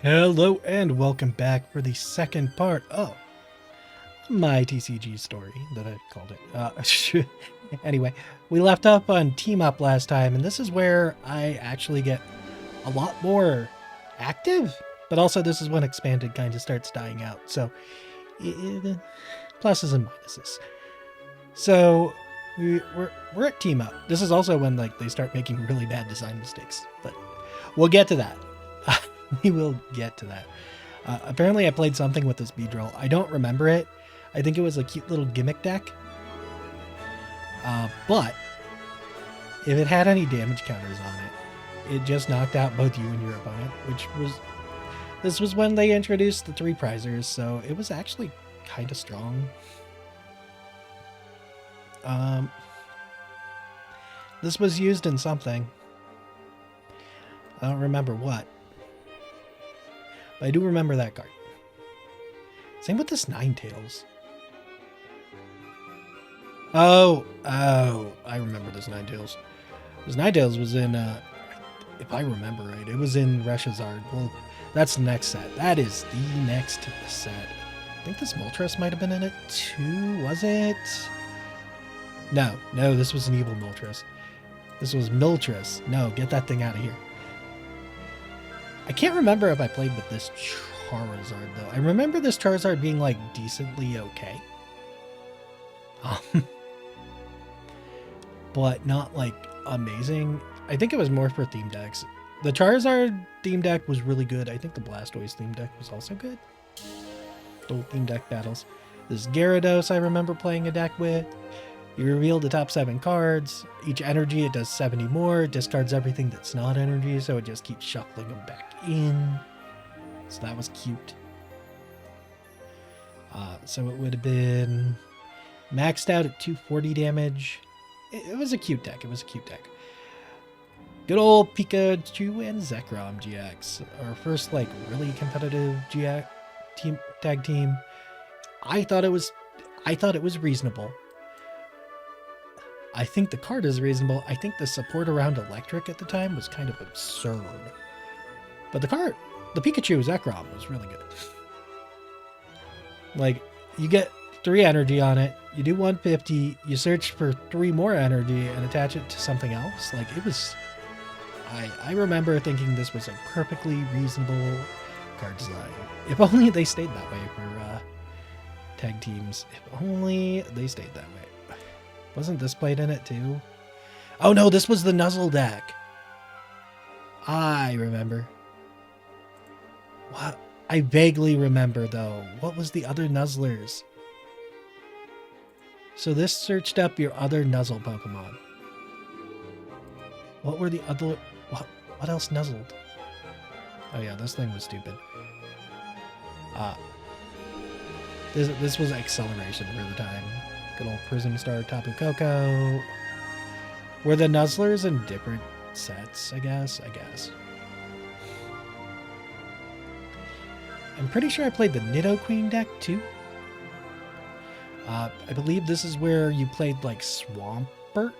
Hello and welcome back for the second part of my TCG story that I called it. Anyway, we left up on Team Up last time, and this is where I actually get a lot more active, but also this is when Expanded kind of starts dying out. So, pluses and minuses. So, we're at Team Up. This is also when they start making really bad design mistakes, but we'll get to that. We will get to that. Apparently I played something with this Beedrill. I don't remember it. I think it was a cute little gimmick deck. But if it had any damage counters on it, it just knocked out both you and your opponent, this was when they introduced the 3 prizers, so it was actually kind of strong. This was used in something. I don't remember what. But I do remember that card. Same with this Ninetales. Oh, I remember this Ninetales. This Ninetales was in, if I remember right, it was in Reshazard. Well, that's the next set. That is the next set. I think this Moltres might have been in it too, was it? No, this was an evil Moltres. This was Miltris. No, get that thing out of here. I can't remember if I played with this Charizard, though. I remember this Charizard being, decently okay. But not, amazing. I think it was more for theme decks. The Charizard theme deck was really good. I think the Blastoise theme deck was also good. The theme deck battles. This Gyarados I remember playing a deck with. You reveal the top 7 cards. Each energy, it does 70 more. It discards everything that's not energy, so it just keeps shuffling them back in. So that was cute. So it would have been maxed out at 240 damage. It was a cute deck. Good old Pikachu and Zekrom GX. Our first, really competitive tag team. I thought it was reasonable. I think the card is reasonable. I think the support around Electric at the time was kind of absurd. But the Pikachu Zekrom was really good. You get 3 energy on it, you do 150, you search for 3 more energy and attach it to something else. It was... I remember thinking this was a perfectly reasonable card design. If only they stayed that way for tag teams. If only they stayed that way. Wasn't this played in it too? Oh no, this was the Nuzzle deck. I remember. What? I vaguely remember though. What was the other Nuzzlers? So this searched up your other Nuzzle Pokemon. What were the other... What else nuzzled? Oh yeah, this thing was stupid. This was acceleration for the time. Good old Prism Star Tapu Koko. Were the Nuzzlers in different sets, I guess? I'm pretty sure I played the Nidoqueen deck too. I believe this is where you played Swampert.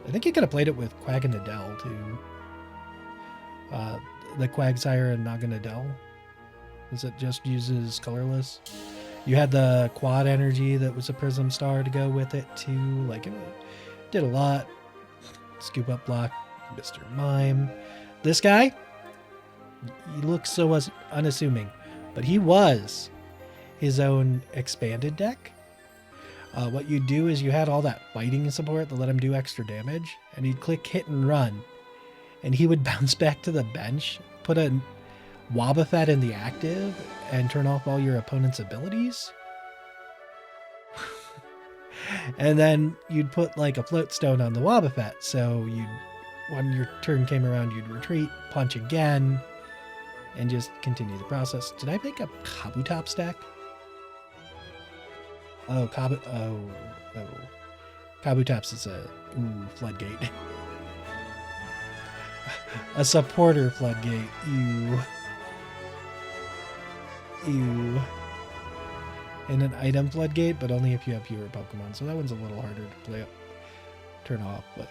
I think you could have played it with Quag and Nadell too. The Quagsire and Naganadel. Because it just uses colorless. You had the Quad Energy that was a Prism Star to go with it too. It did a lot. Scoop Up Block, Mr. Mime. This guy, he looks so unassuming, but he was his own expanded deck. What you do is you had all that fighting support that let him do extra damage, and he'd click hit and run, and he would bounce back to the bench, put a Wobbuffet in the active, and turn off all your opponent's abilities. And then you'd put a float stone on the Wobbuffet, so when your turn came around, you'd retreat, punch again, and just continue the process. Did I make a Kabutops deck? Oh, Kabutops is a floodgate. A supporter floodgate. Ew. And an item floodgate, but only if you have fewer Pokemon. So that one's a little harder to turn off. But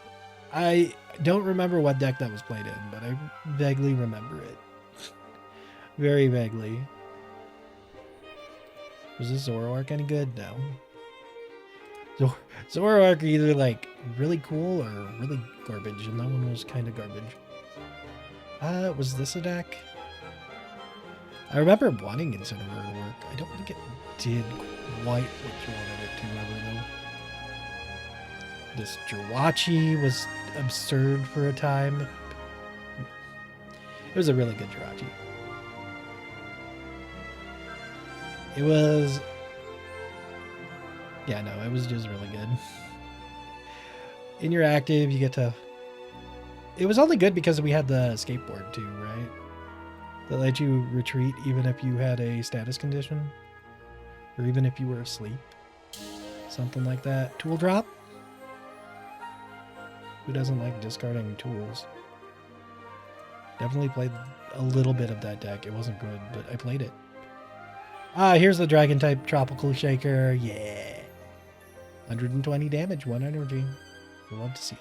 I don't remember what deck that was played in, but I vaguely remember it. Very vaguely. Was this Zoroark any good? No. Zoroark either like really cool or really garbage, and that one was kind of garbage. Was this a deck? I remember wanting Incineroar to work. I don't think it did quite what you wanted it to ever though. This Jirachi was absurd for a time. It was a really good Jirachi. It was... Yeah, no, it was just really good. In your active, you get to... It was only good because we had the skateboard too, right? That let you retreat even if you had a status condition. Or even if you were asleep. Something like that. Tool drop? Who doesn't like discarding tools? Definitely played a little bit of that deck. It wasn't good, but I played it. Here's the Dragon type Tropical Shaker. Yeah. 120 damage, 1 energy. I love to see it.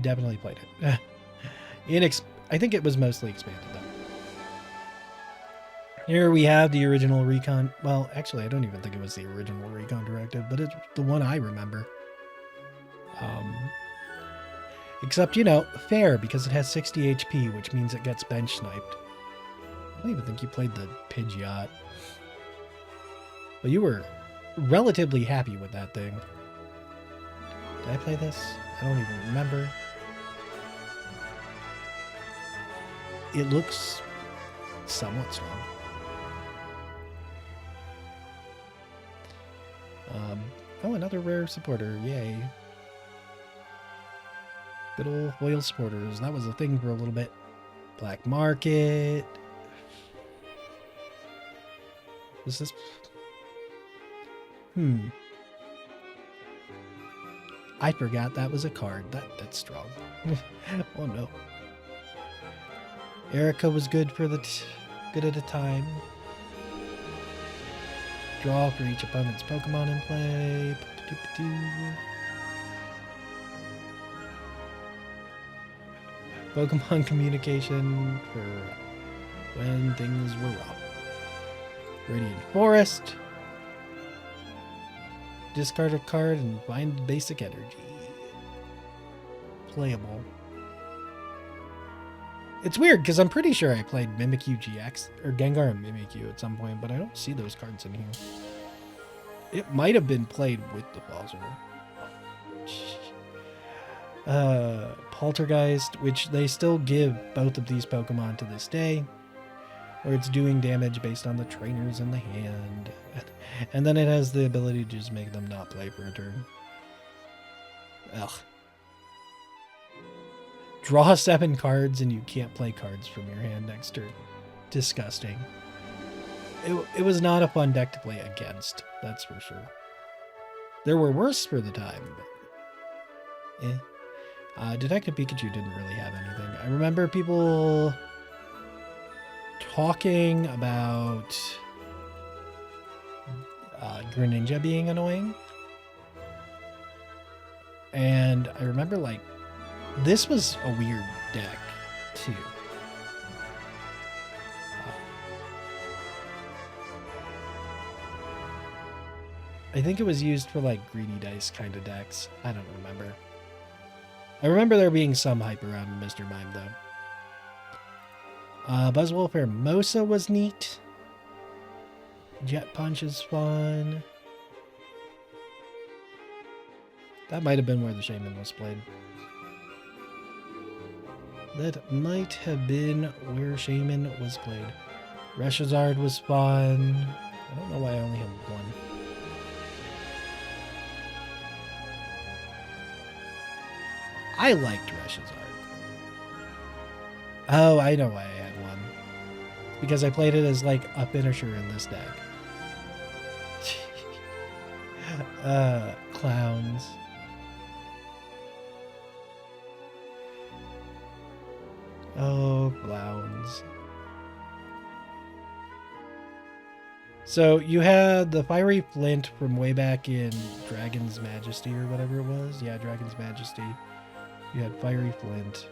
Definitely played it. I think it was mostly expanded though. Here we have the original Recon. Well, actually, I don't even think it was the original Recon Directive, but it's the one I remember. Except, you know, fair, because it has 60 HP, which means it gets bench sniped. I don't even think you played the Pidgeot. But you were relatively happy with that thing. Did I play this? I don't even remember. It looks somewhat strong. Oh, another rare supporter. Yay. Good old foil supporters. That was a thing for a little bit. Black market. Is this... I forgot that was a card. That's strong. Oh no. Erica was good for the good at a time. Draw for each opponent's Pokemon in play. Pokemon communication for when things were wrong. Radiant Forest. Discard a card and find basic energy. Playable. It's weird because I'm pretty sure I played Mimikyu GX or Gengar and Mimikyu at some point, but I don't see those cards in here. It might have been played with the Bowser. Poltergeist, which they still give both of these Pokemon to this day, where it's doing damage based on the trainers in the hand. And then it has the ability to just make them not play for a turn. Ugh. Draw 7 cards and you can't play cards from your hand next turn. Disgusting. It was not a fun deck to play against, that's for sure. There were worse for the time, but Detective Pikachu didn't really have anything. I remember people talking about Greninja being annoying. And I remember, like, this was a weird deck, too. I think it was used for, like, greedy dice kind of decks. I don't remember. I remember there being some hype around Mr. Mime, though. Buzzwole Hermosa was neat. Jet Punch is fun. That might have been where the Shaman was played. That might have been where Shaman was played. Reshazard was fun. I don't know why I only have one. I liked Reshazard. Oh, I know why I had one. Because I played it as, like, a finisher in this deck. Clowns. Oh, clowns. So, you had the Fiery Flint from way back in Dragon's Majesty or whatever it was. Yeah, Dragon's Majesty. You had Fiery Flint.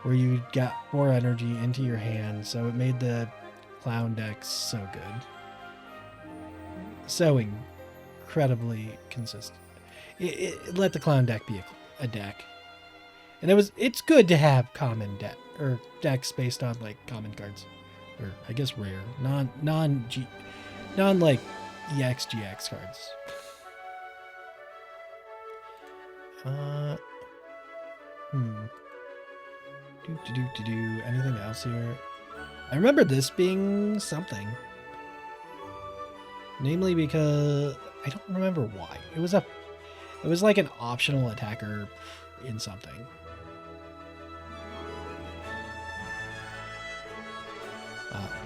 where you got 4 energy into your hand, so it made the clown deck so good. So incredibly consistent. It let the clown deck be a deck. And it's good to have common deck or decks based on like common cards. Or I guess rare. Non like EX GX cards. Anything else here? I remember this being something. Namely because I don't remember why. It was like an optional attacker in something.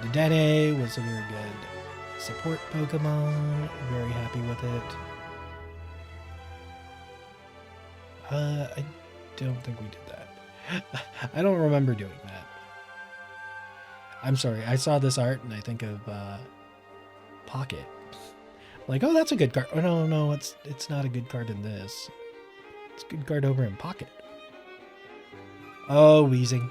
Dedenne was a very good support Pokemon. Very happy with it. I don't think we did that. I don't remember doing that. I'm sorry. I saw this art and I think of Pocket. Like, oh, that's a good card. Oh no, it's not a good card in this. It's a good card over in Pocket. Oh, wheezing.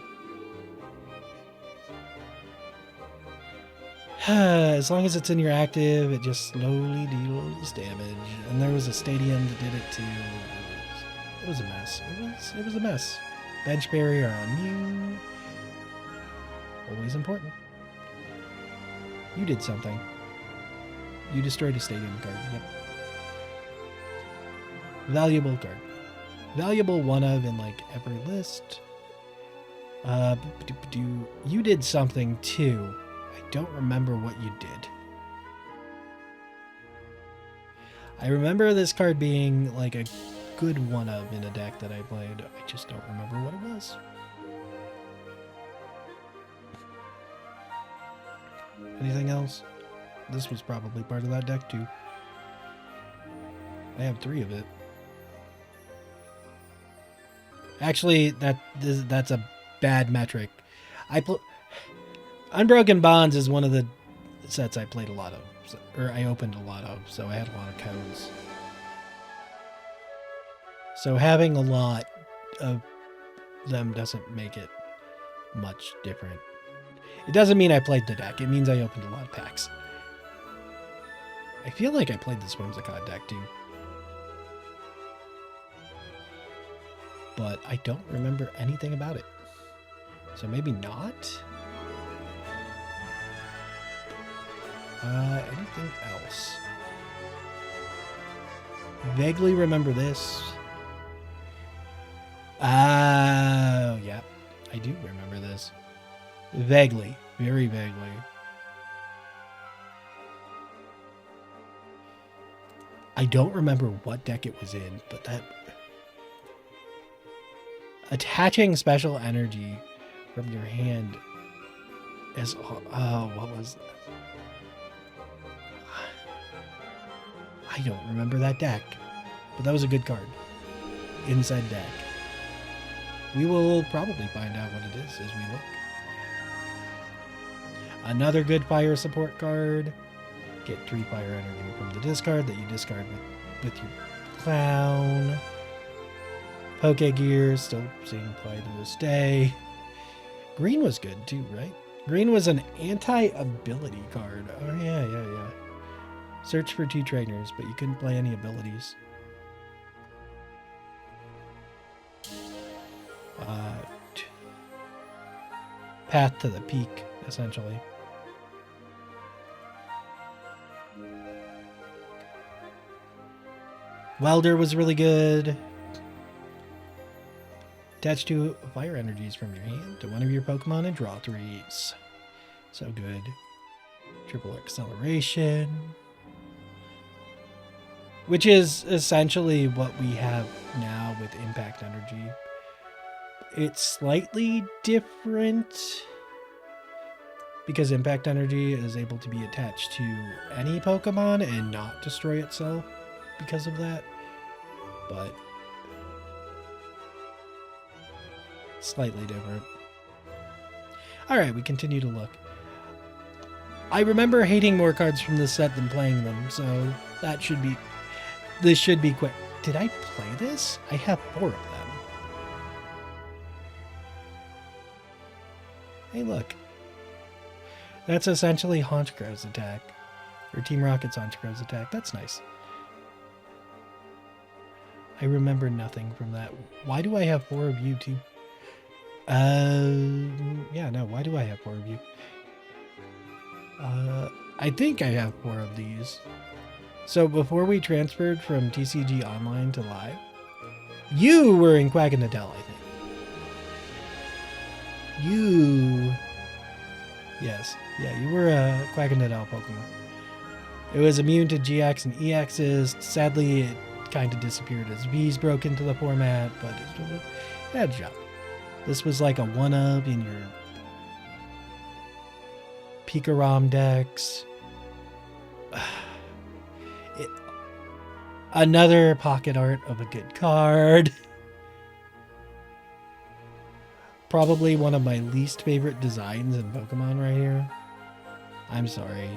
As long as it's in your active, it just slowly deals damage. And there was a stadium that did it too. It was a mess. It was a mess. Bench barrier on you. Always important. You did something. You destroyed a stadium card. Yep. Valuable card. Valuable one of in like every list. You did something too. I don't remember what you did. I remember this card being like a good one of in a deck that I played. I just don't remember what it was. Anything else? This was probably part of that deck too. I have 3 of it. Actually, that's a bad metric. Unbroken Bonds is one of the sets I played a lot of, or I opened a lot of, so I had a lot of codes. So having a lot of them doesn't make it much different. It doesn't mean I played the deck. It means I opened a lot of packs. I feel like I played the Whimsicott deck too. But I don't remember anything about it. So maybe not? Anything else? Vaguely remember this. Oh, yeah. I do remember this. Vaguely. Very vaguely. I don't remember what deck it was in, but that... Attaching special energy from your hand as... Oh, what was that? I don't remember that deck, but that was a good card. Inside deck. We will probably find out what it is as we look. Another good fire support card. Get 3 fire energy from the discard that you discard with your clown. Pokegear, still seeing play to this day. Green was good too, right? Green was an anti-ability card. Oh yeah. Search for 2 trainers, but you couldn't play any abilities. Path to the peak, essentially. Welder was really good. Attach 2 fire energies from your hand to one of your Pokemon and draw 3s. So good. Triple acceleration. Which is essentially what we have now with Impact Energy. It's slightly different because Impact Energy is able to be attached to any Pokemon and not destroy itself because of that. But slightly different. Alright, we continue to look. I remember hating more cards from this set than playing them, so that should be... This should be quick. Did I play this? I have 4 of them. Hey, look. That's essentially Honchkrow's attack. Or Team Rocket's Honchkrow's attack. That's nice. I remember nothing from that. Why do I have 4 of you, too? Yeah, no, why do I have 4 of you? I think I have 4 of these. So before we transferred from TCG Online to Live, you were in Quack and Adele, I think. You... Yes. Yeah, you were a Quack and Adele Pokemon. It was immune to GX and EXs. Sadly, it kind of disappeared as V's broke into the format, but it had a job. This was like a 1-up in your Pikarom decks. Another pocket art of a good card. Probably one of my least favorite designs in Pokemon right here. I'm sorry.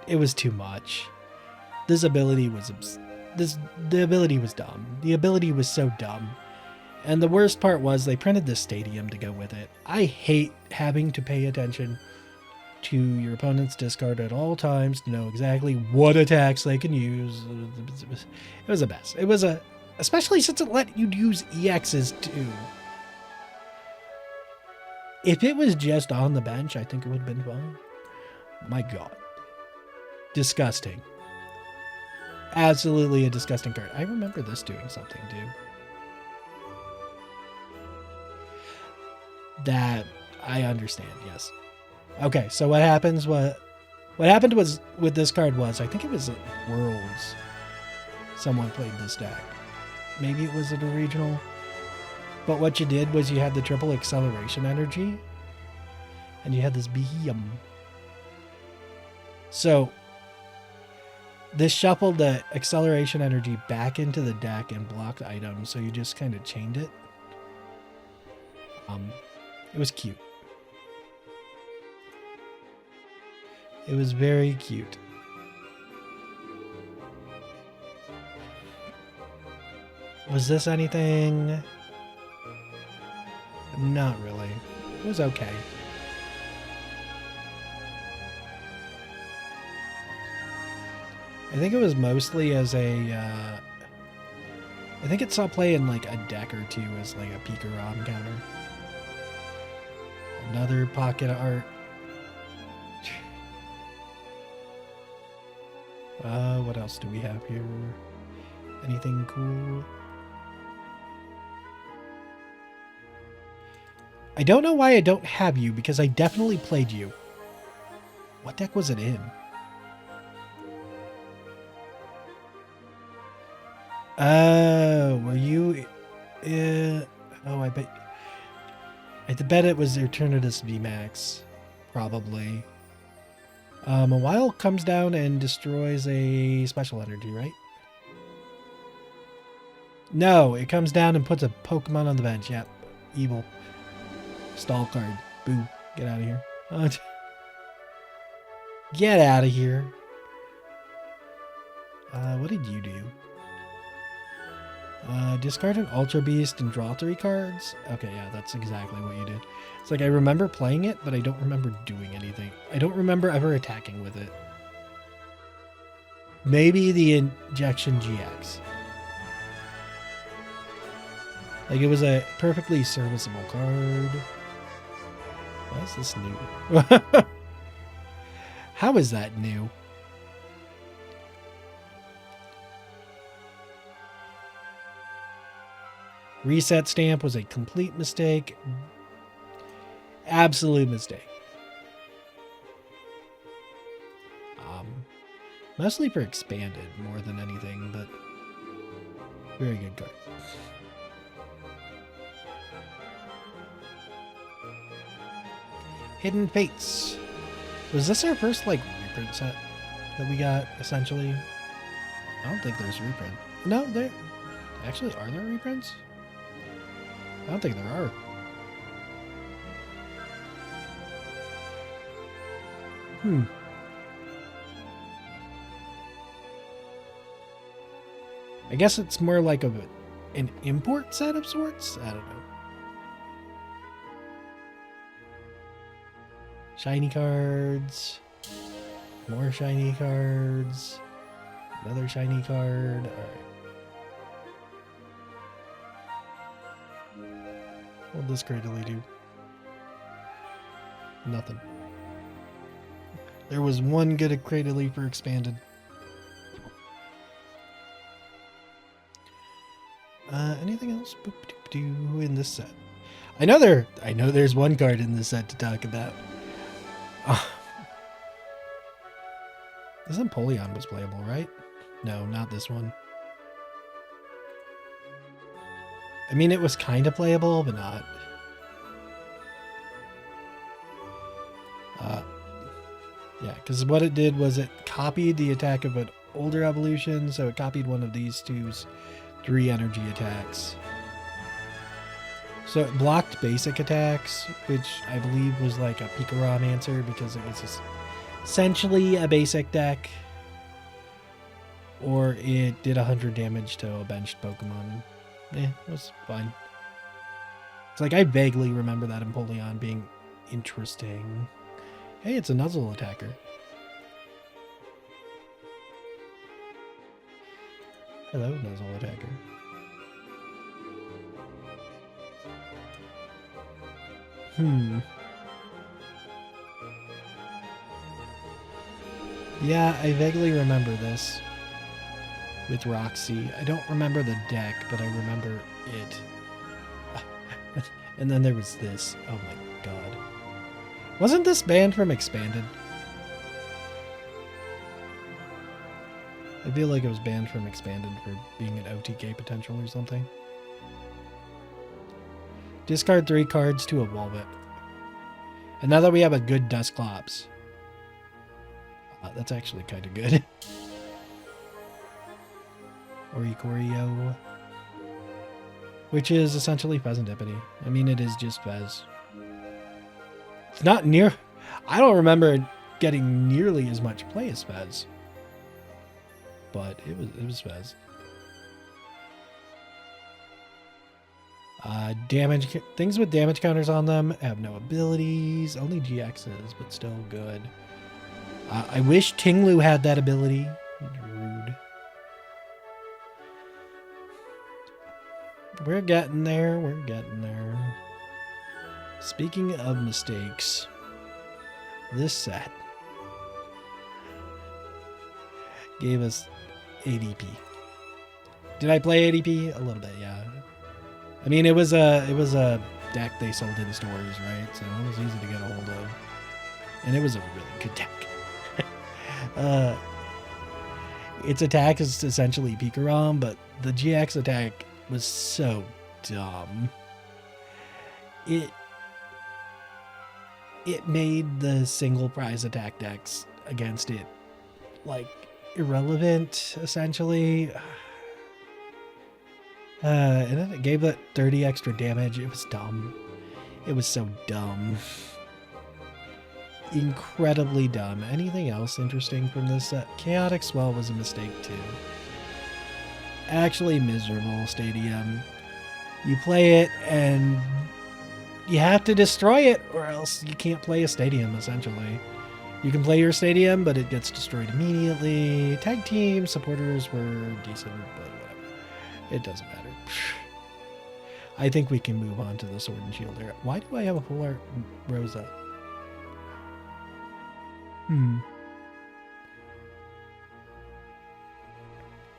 It was too much. This ability was the ability was dumb. The ability was so dumb. And the worst part was they printed this stadium to go with it. I hate having to pay attention to your opponent's discard at all times to know exactly what attacks they can use. It was a mess. It was especially since it let you use EXs too. If it was just on the bench, I think it would have been fine. My God. Disgusting. Absolutely a disgusting card. I remember this doing something too. That I understand, yes. Okay, so what happened was with this card was, I think it was at Worlds. Someone played this deck. Maybe it was at a regional. But what you did was you had the triple acceleration energy. And you had this Behem. So this shuffled the acceleration energy back into the deck and blocked items, so you just kind of chained it. It was cute. It was very cute. Was this anything? Not really. It was okay. I think it was mostly as a, I think it saw play in like a deck or two as like a Pikarom counter. Another pocket art. What else do we have here? Anything cool? I don't know why I don't have you, because I definitely played you. What deck was it in? Oh, were you... oh, I bet it was Eternatus VMAX. Probably. A while comes down and destroys a special energy, right? No, it comes down and puts a Pokemon on the bench. Yep. Evil. Stall card. Boo. Get out of here. Get out of here. What did you do? Discard an Ultra Beast and draw 3 cards? Okay, yeah, that's exactly what you did. It's like I remember playing it, but I don't remember doing anything. I don't remember ever attacking with it. Maybe the Injection GX. Like, it was a perfectly serviceable card. Why is this new? How is that new? Reset stamp was a complete mistake. Absolute mistake. Mostly for expanded more than anything, but very good card. Hidden Fates. Was this our first like reprint set that we got essentially? I don't think there's reprint. No, there actually are there reprints? I don't think there are. I guess it's more like an import set of sorts? I don't know. Shiny cards. More shiny cards. Another shiny card. Alright. What does Cradily do? Nothing. There was one good Cradily for expanded. Anything else in this set? I know there's one card in this set to talk about. This Empoleon was playable, right? No, not this one. I mean, it was kind of playable, but not. Yeah, because what it did was it copied the attack of an older evolution, so it copied one of these two's 3 energy attacks. So it blocked basic attacks, which I believe was like a Pikarom answer because it was essentially a basic deck. Or it did 100 damage to a benched Pokemon. It was fine. It's like I vaguely remember that Empoleon being interesting. Hey, it's a Nuzzle attacker. Hello, Nuzzle attacker. Yeah, I vaguely remember this with Roxy. I don't remember the deck, but I remember it. And then there was this. Oh my god. Wasn't this banned from Expanded? I feel like it was banned from Expanded for being an OTK potential or something. Discard 3 cards to evolve it. And now that we have a good Dusclops, that's actually kind of good. Oricorio, which is essentially Fezandipity. I mean, it is just Fez. It's not near. I don't remember getting nearly as much play as Fez, but it was Fez. Damage things with damage counters on them have no abilities, only GXs, but still good. I wish Tinglu had that ability. Rude. We're getting there. We're getting there. Speaking of mistakes, this set gave us ADP. Did I play ADP? A little bit, yeah. I mean, it was a deck they sold in stores, right? So it was easy to get a hold of, and it was a really good deck. Its attack is essentially Pikarom, but the GX attack was so dumb. It made the single prize attack decks against it like irrelevant, essentially. And then it gave that 30 extra damage. It was dumb. It was so dumb. Incredibly dumb. Anything else interesting from this set? Chaotic Swell was a mistake too. Actually miserable Stadium. You play it and you have to destroy it or else you can't play a Stadium, essentially. You can play your Stadium, but it gets destroyed immediately. Tag team supporters were decent, but whatever. It doesn't matter. I think we can move on to the Sword and Shield era. Why do I have a full art Rosa?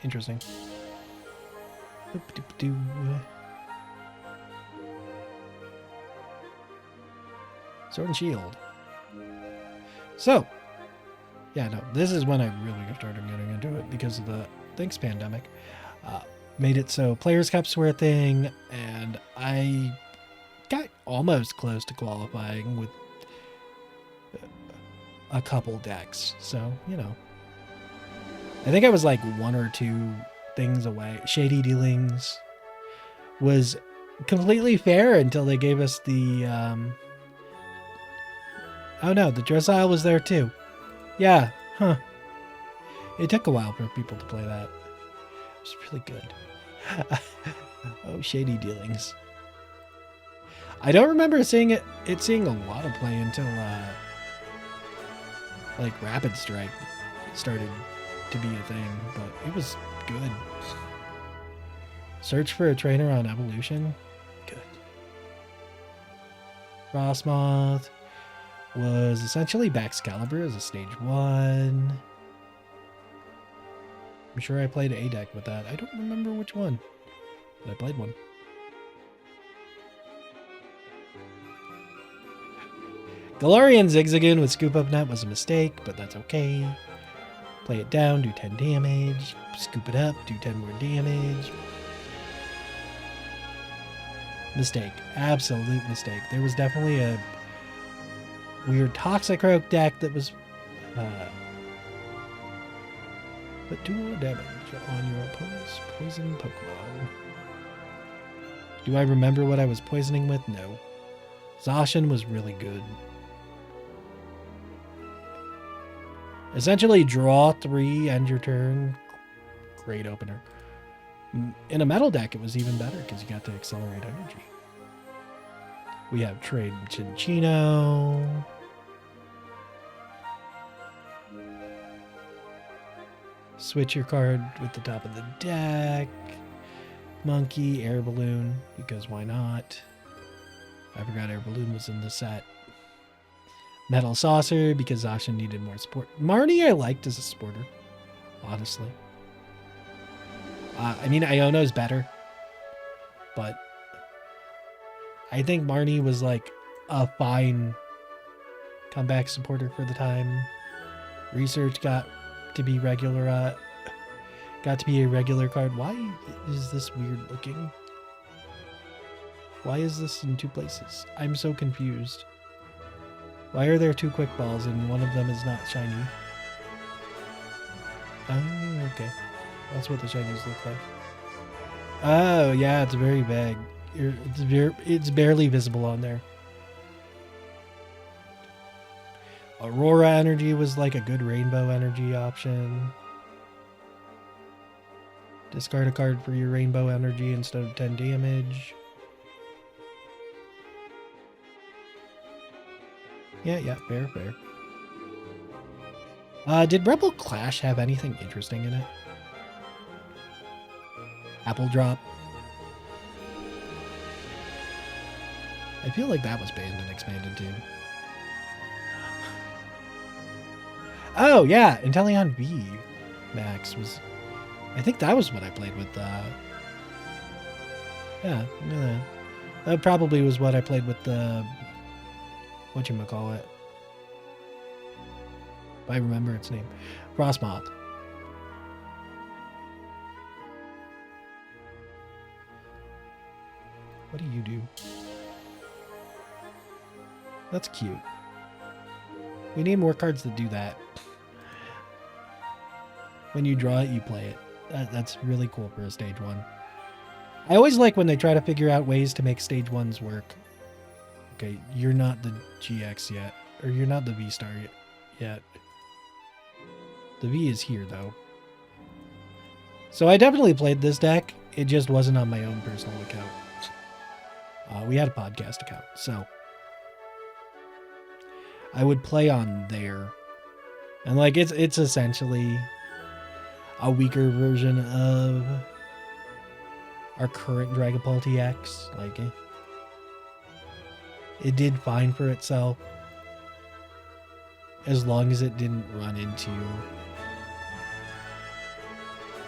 Interesting. Sword and Shield. So, yeah, no, this is when I really started getting into it because of the thanks pandemic. Made it so Players Cups were a thing, and I got almost close to qualifying with a couple decks. So, you know, I think I was like 1 or 2 things away. Shady Dealings was completely fair until they gave us the oh no, the Dressile was there too. Yeah, huh. It took a while for people to play that. It was really good. Oh, Shady Dealings. I don't remember seeing a lot of play until like Rapid Strike started to be a thing, but it was good. Search for a trainer on Evolution. Good. Frostmoth was essentially Baxcalibur as a stage 1. I'm sure I played a deck with that. I don't remember which one, but I played one. Galarian Zigzagoon with Scoop Up Net was a mistake, but that's okay. Play it down, do 10 damage. Scoop it up, do 10 more damage. Mistake. Absolute mistake. There was definitely a weird Toxicroak deck that was... but do more damage on your opponent's poison Pokemon. Do I remember what I was poisoning with? No. Zacian was really good. Essentially, draw 3, end your turn. Great opener. In a metal deck, it was even better because you got to accelerate energy. We have Trade Chinchino. Switch your card with the top of the deck. Monkey, Air Balloon, because why not? I forgot Air Balloon was in the set. Metal Saucer, because Zacian needed more support. Marnie I liked as a supporter, honestly. I mean, Iono's better, but I think Marnie was like a fine comeback supporter for the time. Research got to be regular, got to be a regular card. Why is this weird looking? Why is this in 2 places? I'm so confused. Why are there 2 quick balls and one of them is not shiny? Oh, okay. That's what the shinies look like. Oh, yeah, it's very vague. It's barely visible on there. Aurora Energy was like a good rainbow energy option. Discard a card for your rainbow energy instead of 10 damage. Yeah, fair. Did Rebel Clash have anything interesting in it? Apple Drop. I feel like that was banned and expanded too. Oh yeah, Inteleon V Max was... I think that was what I played with. Yeah, that probably was what I played with the... whatchamacallit. If I remember its name. Frostmoth. What do you do? That's cute. We need more cards that do that. When you draw it, you play it. That's really cool for a stage 1. I always like when they try to figure out ways to make stage 1s work. Okay, you're not the GX yet. Or you're not the V-Star yet. The V is here, though. So I definitely played this deck. It just wasn't on my own personal account. We had a podcast account, so I would play on there. And like it's essentially a weaker version of our current Dragon Ball TX. Like it did fine for itself as long as it didn't run into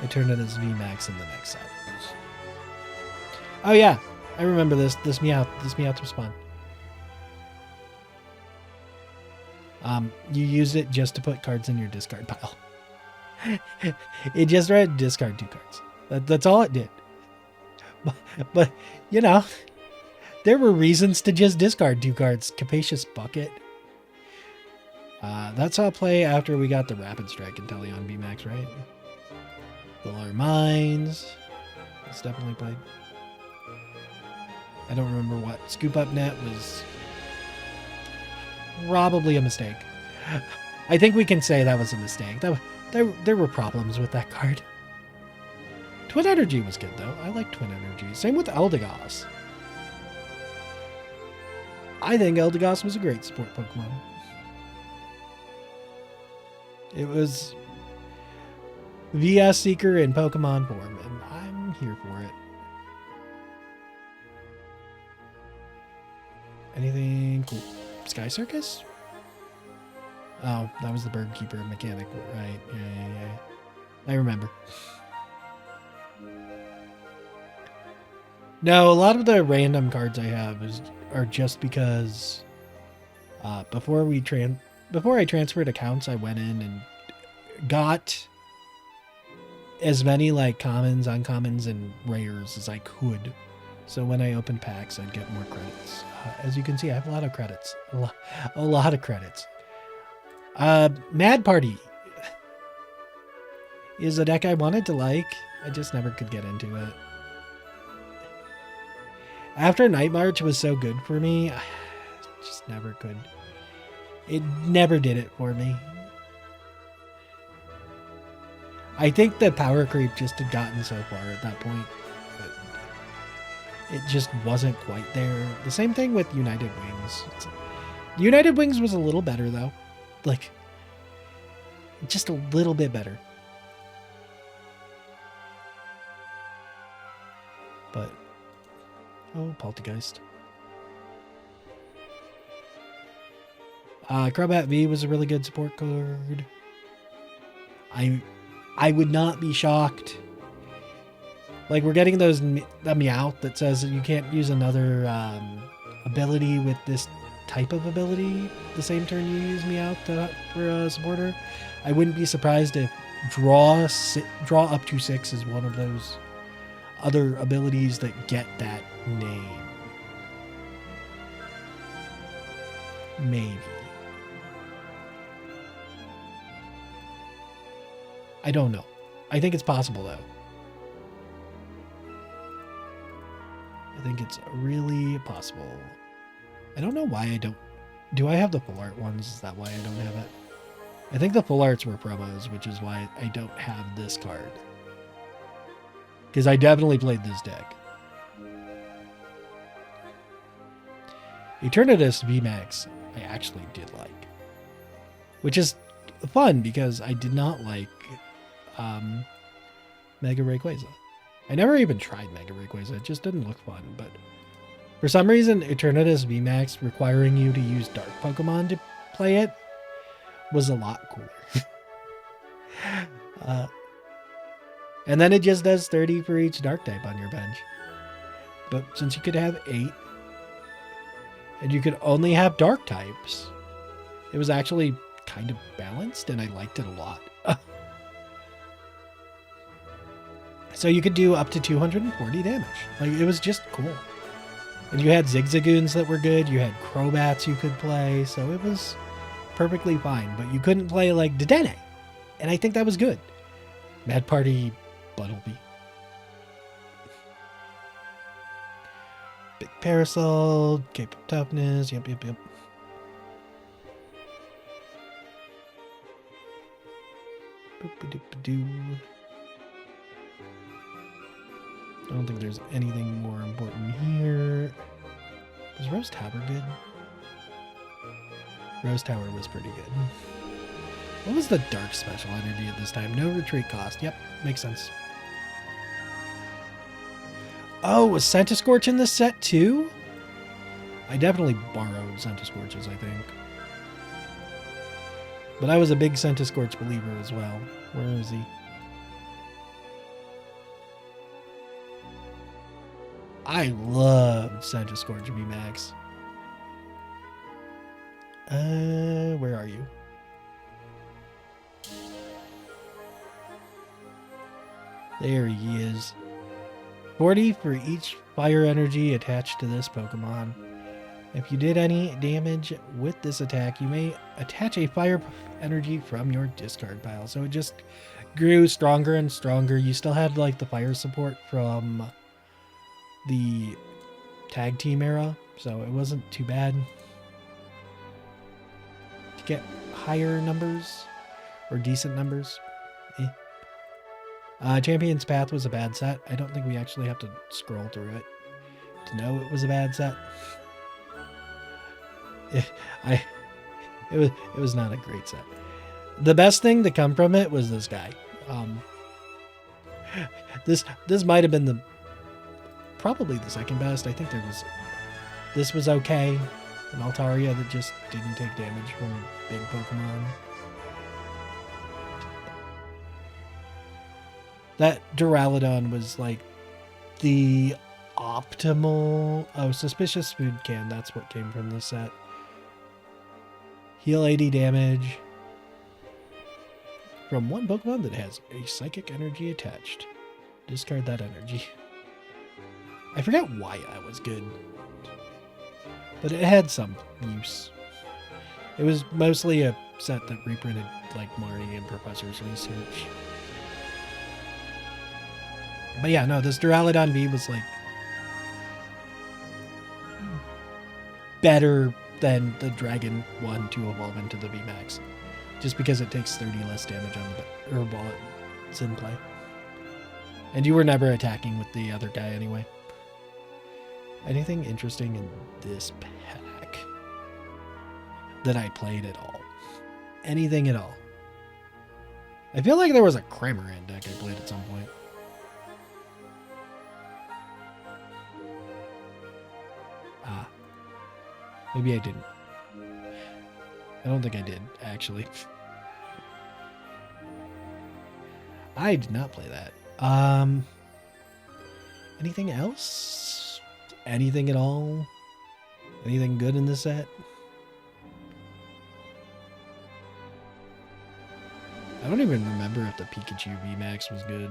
Eternatus VMAX in the next set. Oh yeah, I remember this. This Meowth was fun. You used it just to put cards in your discard pile. It just read discard 2 cards. That's all it did. But you know, there were reasons to just discard 2 cards. Capacious Bucket. That's how I play after we got the Rapid Strike Inteleon VMAX, right? Solar Mines. It's definitely played. I don't remember what. Scoop Up Net was probably a mistake. I think we can say that was a mistake. There were problems with that card. Twin Energy was good, though. I like Twin Energy. Same with Eldegoss. I think Eldegoss was a great support Pokemon. It was VS Seeker in Pokemon form, and I'm here for it. Anything cool? Sky Circus? Oh, that was the Bird Keeper mechanic, right? Yeah. I remember. No, a lot of the random cards I have are just because before I transferred accounts, I went in and got as many like commons, uncommons, and rares as I could. So when I opened packs, I'd get more credits. As you can see, I have a lot of credits. A lot of credits. Mad Party is a deck I wanted to like. I just never could get into it. After Night March was so good for me, I just never could. It never did it for me. I think the power creep just had gotten so far at that point. It just wasn't quite there. The same thing with United Wings. United Wings was a little better though. Like, just a little bit better. But, oh, Poltergeist. Crobat V was a really good support card. I would not be shocked. Like, we're getting the Meowth that says that you can't use another ability with this type of ability the same turn you use Meowth for a supporter. I wouldn't be surprised if draw up to 6 is one of those other abilities that get that name. Maybe. I don't know. I think it's possible though. I think it's really possible. I don't know why I don't. Do I have the full art ones? Is that why I don't have it? I think the full arts were promos, which is why I don't have this card. Because I definitely played this deck. Eternatus VMAX I actually did like. Which is fun because I did not like Mega Rayquaza. I never even tried Mega Rayquaza. It just didn't look fun. But for some reason, Eternatus VMAX requiring you to use Dark Pokemon to play it was a lot cooler. And then it just does 30 for each Dark type on your bench. But since you could have 8, and you could only have Dark types, it was actually kind of balanced, and I liked it a lot. So you could do up to 240 damage. Like, it was just cool. And you had Zigzagoons that were good. You had Crobats you could play. So it was perfectly fine. But you couldn't play, like, Dedenne. And I think that was good. Mad Party, Buttlebee. Big Parasol, Cape of Toughness. Yep. Boop-a-doop-a-doo. I don't think there's anything more important here. Was Rose Tower good? Rose Tower was pretty good. What was the dark special energy at this time? No retreat cost. Yep, makes sense. Oh, was Centiskorch in this set too? I definitely borrowed Centiskorches, I think. But I was a big Centiskorch believer as well. Where is he? I loved Centiskorch VMAX. Where are you? There he is. 40 for each fire energy attached to this Pokemon. If you did any damage with this attack, you may attach a fire energy from your discard pile. So it just grew stronger and stronger. You still had like the fire support from the tag team era, so it wasn't too bad to get higher numbers or decent numbers. Champion's Path was a bad set. I don't think we actually have to scroll through it to know it was a bad set. It was not a great set. The best thing to come from it was this guy. This might have been probably the second best. I think this was okay. An Altaria that just didn't take damage from big Pokemon. That Duraludon was like the optimal... Oh, Suspicious Food Can. That's what came from this set. Heal 80 damage from one Pokemon that has a Psychic Energy attached. Discard that energy. I forget why that was good, but it had some use. It was mostly a set that reprinted like Marnie and Professor's Research. But yeah, no, this Duraludon V was like better than the Dragon one to evolve into the VMAX, just because it takes 30 less damage on the herb while it's in play. And you were never attacking with the other guy anyway. Anything interesting in this pack that I played at all? Anything at all? I feel like there was a Cramorant deck I played at some point. Maybe I didn't. I don't think I did, actually. I did not play that. Anything else? Anything at all? Anything good in this set? I don't even remember if the Pikachu VMAX was good.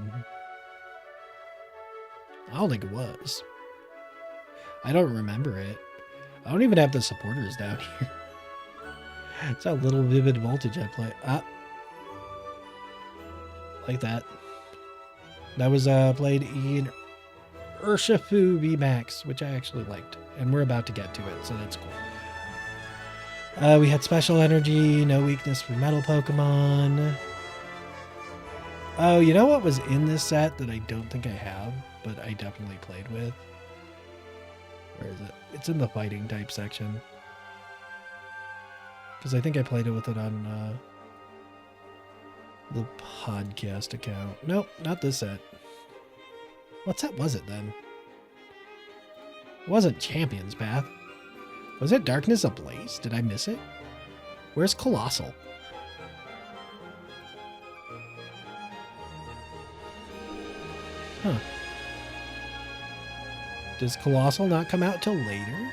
I don't think it was. I don't remember it. I don't even have the supporters down here. It's how little Vivid Voltage I play. Like that. That was played in Urshifu VMAX, which I actually liked. And we're about to get to it, so that's cool. We had Special Energy, no weakness for Metal Pokemon. Oh, you know what was in this set that I don't think I have, but I definitely played with? Where is it? It's in the fighting type section. Because I think I played it with it on the podcast account. Nope, not this set. What set was it then? It wasn't Champion's Path. Was it Darkness Ablaze? Did I miss it? Where's Colossal? Huh. Does Colossal not come out till later?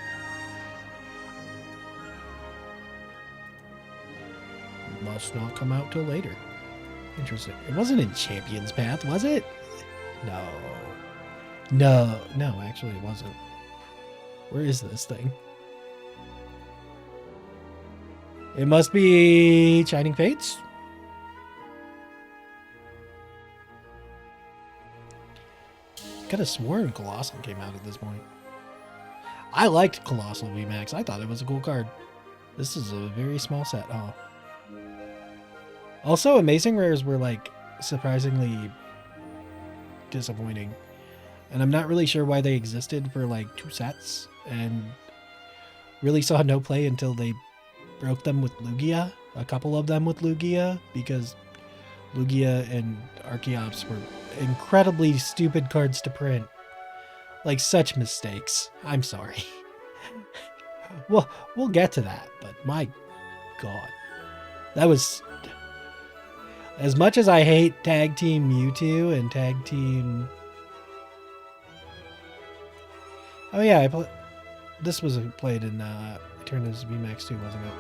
Must not come out till later. Interesting. It wasn't in Champion's Path, was it? No, actually it wasn't. Where is this thing? It must be Shining Fates? Could have sworn Colossal came out at this point. I liked Colossal VMAX. I thought it was a cool card. This is a very small set. Oh. Also, Amazing Rares were like surprisingly disappointing. And I'm not really sure why they existed for like 2 sets. And really saw no play until they broke them with Lugia. A couple of them with Lugia. Because Lugia and Archeops were incredibly stupid cards to print. Like such mistakes. I'm sorry. Well, we'll get to that, but my god. That was... As much as I hate Tag Team Mewtwo and Tag Team... Oh yeah, this was played in Eterna's VMAX too, wasn't it?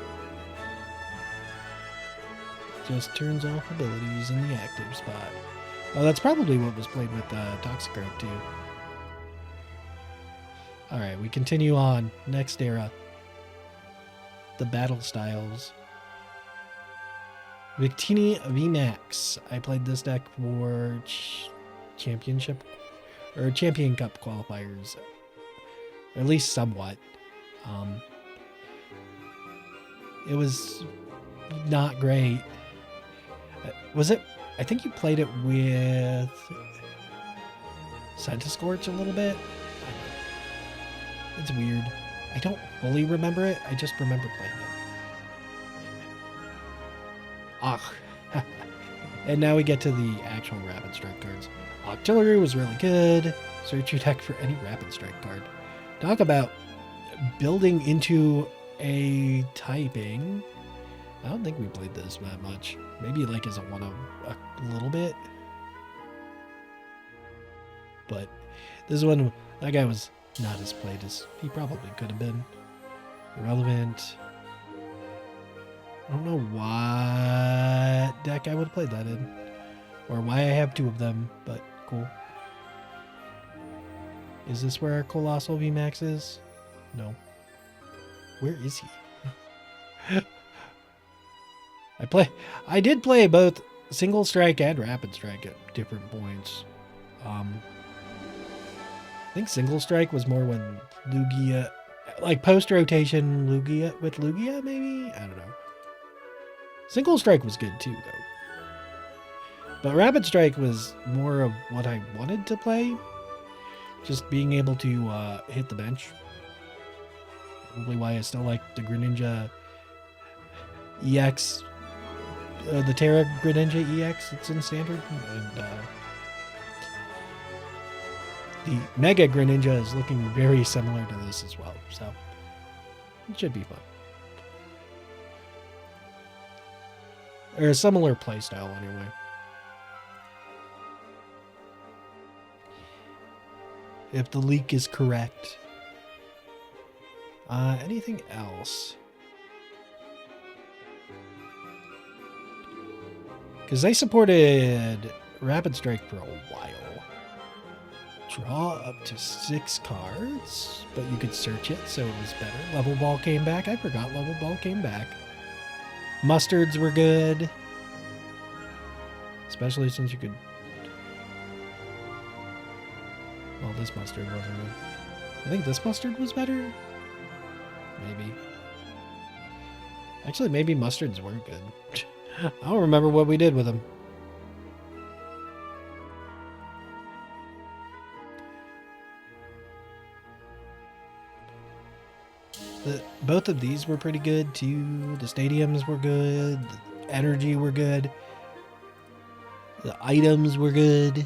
Just turns off abilities in the active spot. Oh, that's probably what was played with Toxicroak too. Alright, we continue on. Next era. The Battle Styles. Victini VMAX. I played this deck for Championship or Champion Cup qualifiers. Or at least somewhat. It was not great. Was it? I think you played it with Centiskorch a little bit. It's weird. I don't fully remember it. I just remember playing it. And now we get to the actual Rapid Strike cards. Artillery was really good. Search your deck for any Rapid Strike card. Talk about building into a typing. I don't think we played this that much. Maybe like as a one-of a little bit. But this one, that guy was not as played as he probably could have been. Irrelevant. I don't know what deck I would have played that in. Or why I have two of them, but cool. Is this where our Colossal VMAX is? No. Where is he? I did play both Single Strike and Rapid Strike at different points. I think Single Strike was more when Lugia, like post-rotation Lugia, with Lugia maybe? I don't know. Single Strike was good too, though. But Rapid Strike was more of what I wanted to play. Just being able to hit the bench. Probably why I still like the Greninja EX. The Terra Greninja EX that's in Standard. And the Mega Greninja is looking very similar to this as well. So it should be fun. Or a similar playstyle anyway. If the leak is correct. Anything else? Because they supported Rapid Strike for a while. Draw up to 6 cards, but you could search it, so it was better. Level Ball came back. I forgot Level Ball came back. Mustards were good. Especially since you could... Well, this mustard wasn't good. I think this mustard was better. Maybe. Actually, maybe mustards weren't good. I don't remember what we did with them. Both of these were pretty good too. The stadiums were good. The energy were good. The items were good.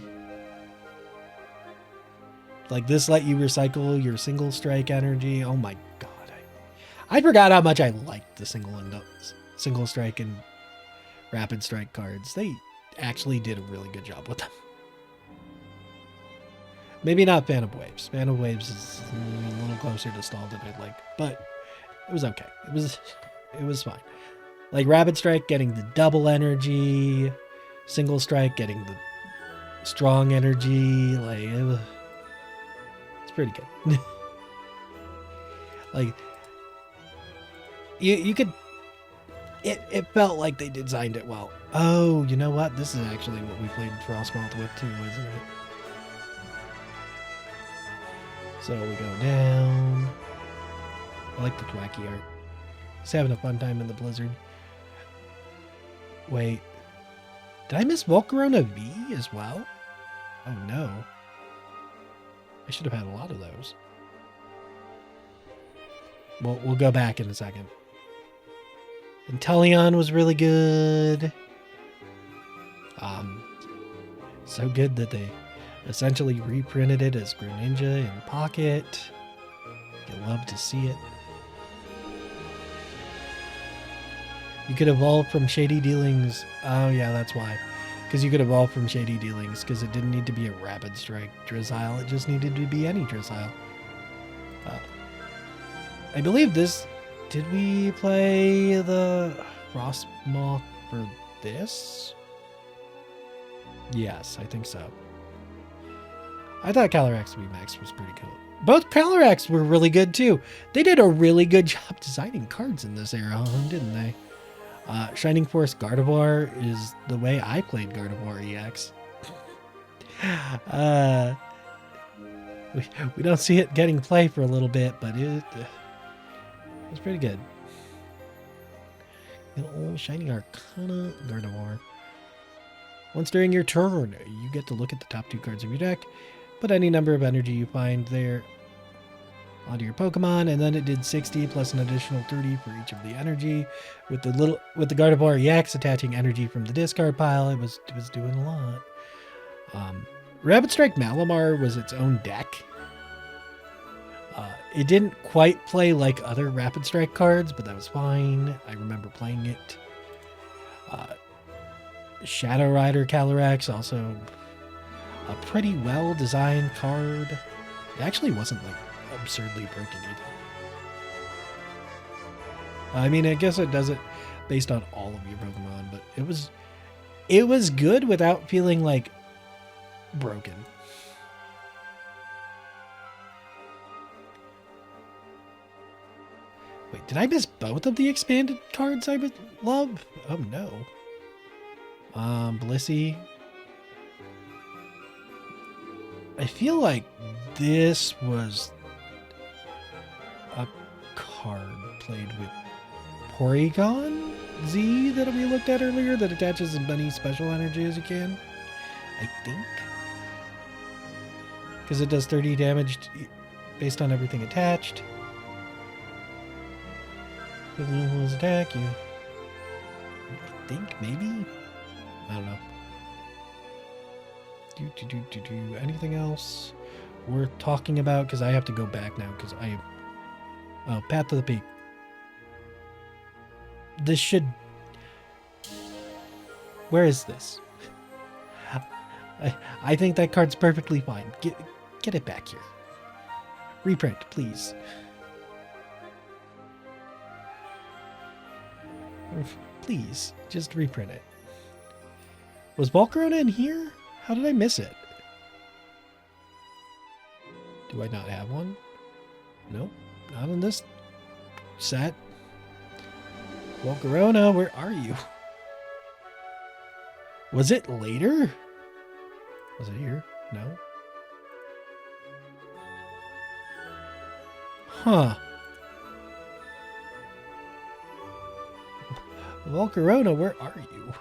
Like this let you recycle your single strike energy. Oh my god. I forgot how much I liked the single strike and rapid strike cards. They actually did a really good job with them. Maybe not Phantom Waves. Phantom Waves is a little closer to stall than I'd like, but it was okay. It was fine. Like Rapid Strike getting the double energy, Single Strike getting the strong energy. Like it's pretty good. Like you could. It felt like they designed it well. Oh, you know what? This is actually what we played Frostmoth with too, isn't it? So we go down. I like the wacky art. Just having a fun time in the blizzard. Wait. Did I miss Volcarona V as well? Oh no. I should have had a lot of those. We'll go back in a second. Inteleon was really good. So good that they essentially reprinted it as Greninja in Pocket. You love to see it. You could evolve from Shady Dealings. Oh yeah, that's why. Because you could evolve from Shady Dealings, because it didn't need to be a Rapid Strike Drizzile. It just needed to be any Drizzile. I believe this... Did we play the Frostmoth for this? Yes, I think so. I thought Calyrex VMAX was pretty cool. Both Calyrex were really good too. They did a really good job designing cards in this era, didn't they? Shining Force Gardevoir is the way I played Gardevoir EX. We don't see it getting play for a little bit, but it was pretty good. An old Shining Arcana Gardevoir. Once during your turn, you get to look at the top 2 cards of your deck. Put any number of energy you find there onto your Pokemon, and then it did 60 plus an additional 30 for each of the energy. With the Gardevoir EX attaching energy from the discard pile, it was doing a lot. Rapid Strike Malamar was its own deck. It didn't quite play like other Rapid Strike cards, but that was fine. I remember playing it. Shadow Rider Calyrex, also a pretty well designed card. It actually wasn't like absurdly broken either. I mean, I guess it does it based on all of your Pokemon, but it was good without feeling like broken. Wait, did I miss both of the expanded cards I would love? Oh no. Blissey. I feel like this was a card played with Porygon Z that we looked at earlier that attaches as many special energy as you can. I think. Because it does 30 damage based on everything attached. With an attack, you. I think maybe? I don't know. Anything else worth talking about? Because I have to go back now because oh, Path to the Peak. This should... Where is this? I think that card's perfectly fine. Get it back here. Reprint, please. Please, just reprint it. Was Volcarona in here? How did I miss it? Do I not have one? Nope, not in this set. Volcarona, where are you? Was it later? Was it here? No. Huh. Volcarona, where are you?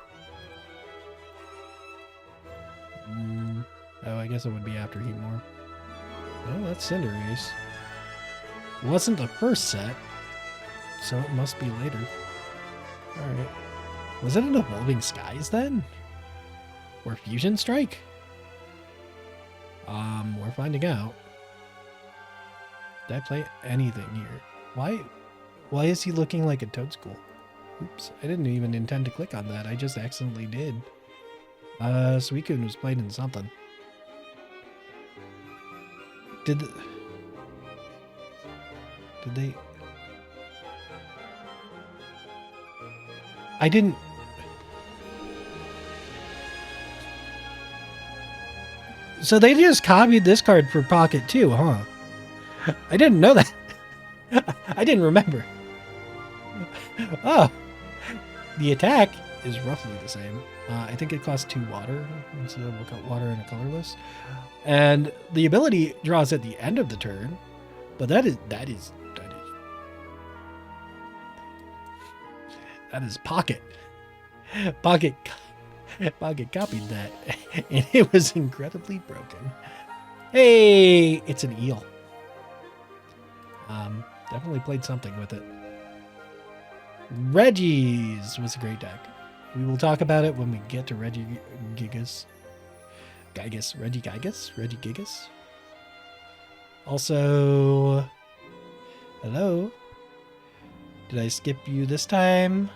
Oh, I guess it would be after Heatmore. Oh, that's Cinderace. It wasn't the first set, so it must be later. Alright. Was it an Evolving Skies then? Or Fusion Strike? We're finding out. Did I play anything here? Why is he looking like a Toadstool? Oops, I didn't even intend to click on that. I just accidentally did. Suicune was played in something. Did they... I didn't... So they just copied this card for Pocket too, huh? I didn't know that. I didn't remember. Oh. The attack is roughly the same. I think it costs 2 water instead of water and a colorless. And the ability draws at the end of the turn, but that is Pocket. Pocket copied that, and it was incredibly broken. Hey, it's an eel. Definitely played something with it. Reggie's was a great deck. We will talk about it when we get to Regigigas. Regigigas. Also, hello. Did I skip you this time?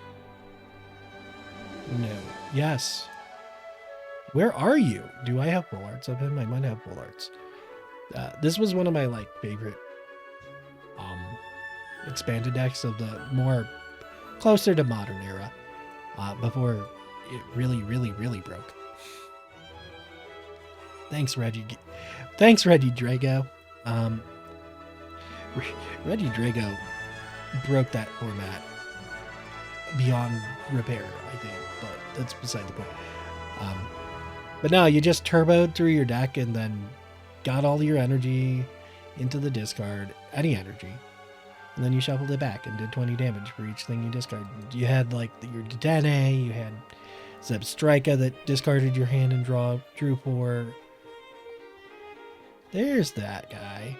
No. Yes. Where are you? Do I have full arts of him? I might have full arts. This was one of my favorite expanded decks of the more closer to modern era, before it really broke. Thanks, Reggie. Thanks, Reggie Drago. Reggie Drago broke that format beyond repair, I think, but that's beside the point. But no, you just turboed through your deck and then got all your energy into the discard, any energy, and then you shuffled it back and did 20 damage for each thing you discarded. You had your Dedenne, you had Zebstrika that discarded your hand and drew 4. There's that guy.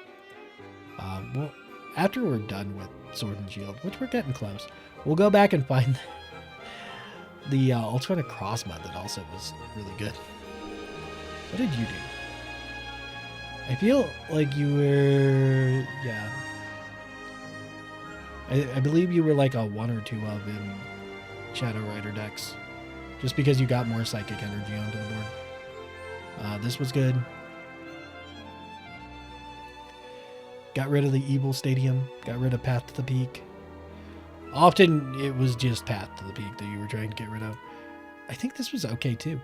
Well, after we're done with Sword and Shield, which we're getting close, we'll go back and find the alternate cross mod that also was really good. What did you do? I feel like you were, yeah. I believe you were like a 1 or 2 of in Shadow Rider decks, just because you got more psychic energy onto the board. This was good. Got rid of the Evil Stadium. Got rid of Path to the Peak. Often it was just Path to the Peak that you were trying to get rid of. I think this was okay too.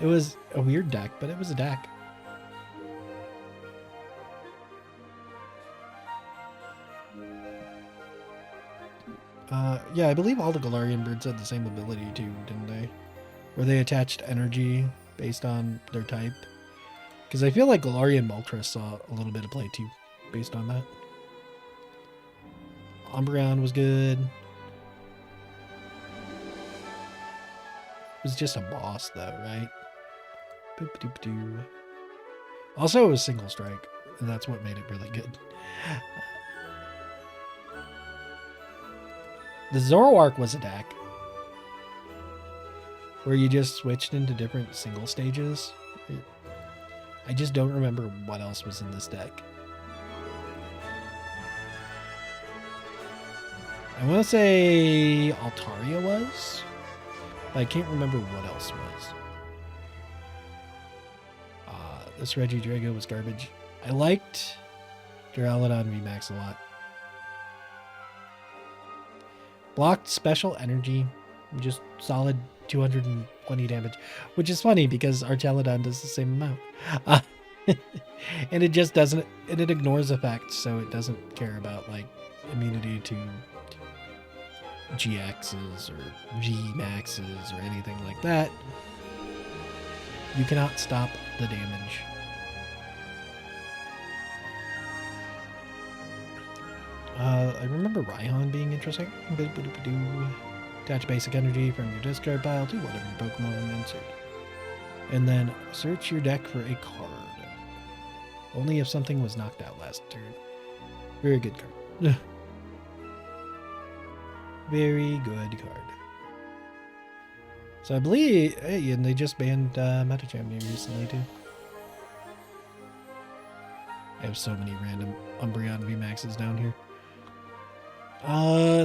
It was a weird deck, but it was a deck. Yeah, I believe all the Galarian birds had the same ability too, didn't they? Where they attached energy based on their type. Because I feel like Galarian Moltres saw a little bit of play too, based on that. Umbreon was good. It was just a boss though, right? Boop-a-doop-a-doo. Also, it was single strike, and that's what made it really good. The Zoroark was a deck where you just switched into different single stages. I just don't remember what else was in this deck. I want to say Altaria was, but I can't remember what else was. This Regidrago was garbage. I liked Duraludon VMAX a lot. Blocked special energy, just solid 220 damage, which is funny because Archelodon does the same amount. And it just doesn't, and it ignores effects, so it doesn't care about like immunity to GXs or VMAXs or anything like that. You cannot stop the damage. I remember Raihan being interesting. Attach basic energy from your discard pile to whatever your Pokemon insert. And then search your deck for a card. Only if something was knocked out last turn. Very good card. Very good card. So I believe, hey, and they just banned Metacham recently too. I have so many random Umbreon VMAXs down here.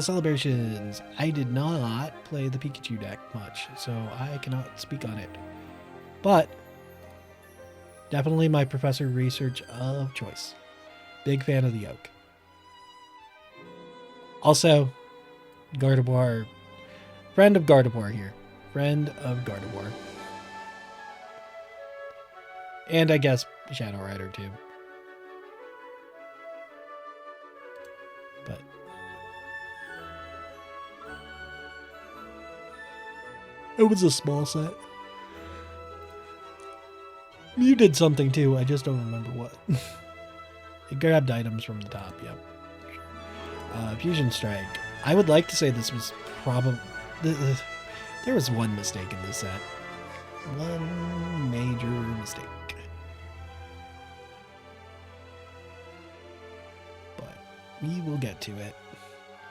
Celebrations. I did not play the Pikachu deck much, so I cannot speak on it. But definitely my Professor Research of choice. Big fan of the Oak. Also, Gardevoir. Friend of Gardevoir here. Friend of Gardevoir. And I guess Shadow Rider too. But it was a small set. You did something too, I just don't remember what. It grabbed items from the top, yep. Fusion Strike. I would like to say this was probably... There was one mistake in this set. One major mistake. But we will get to it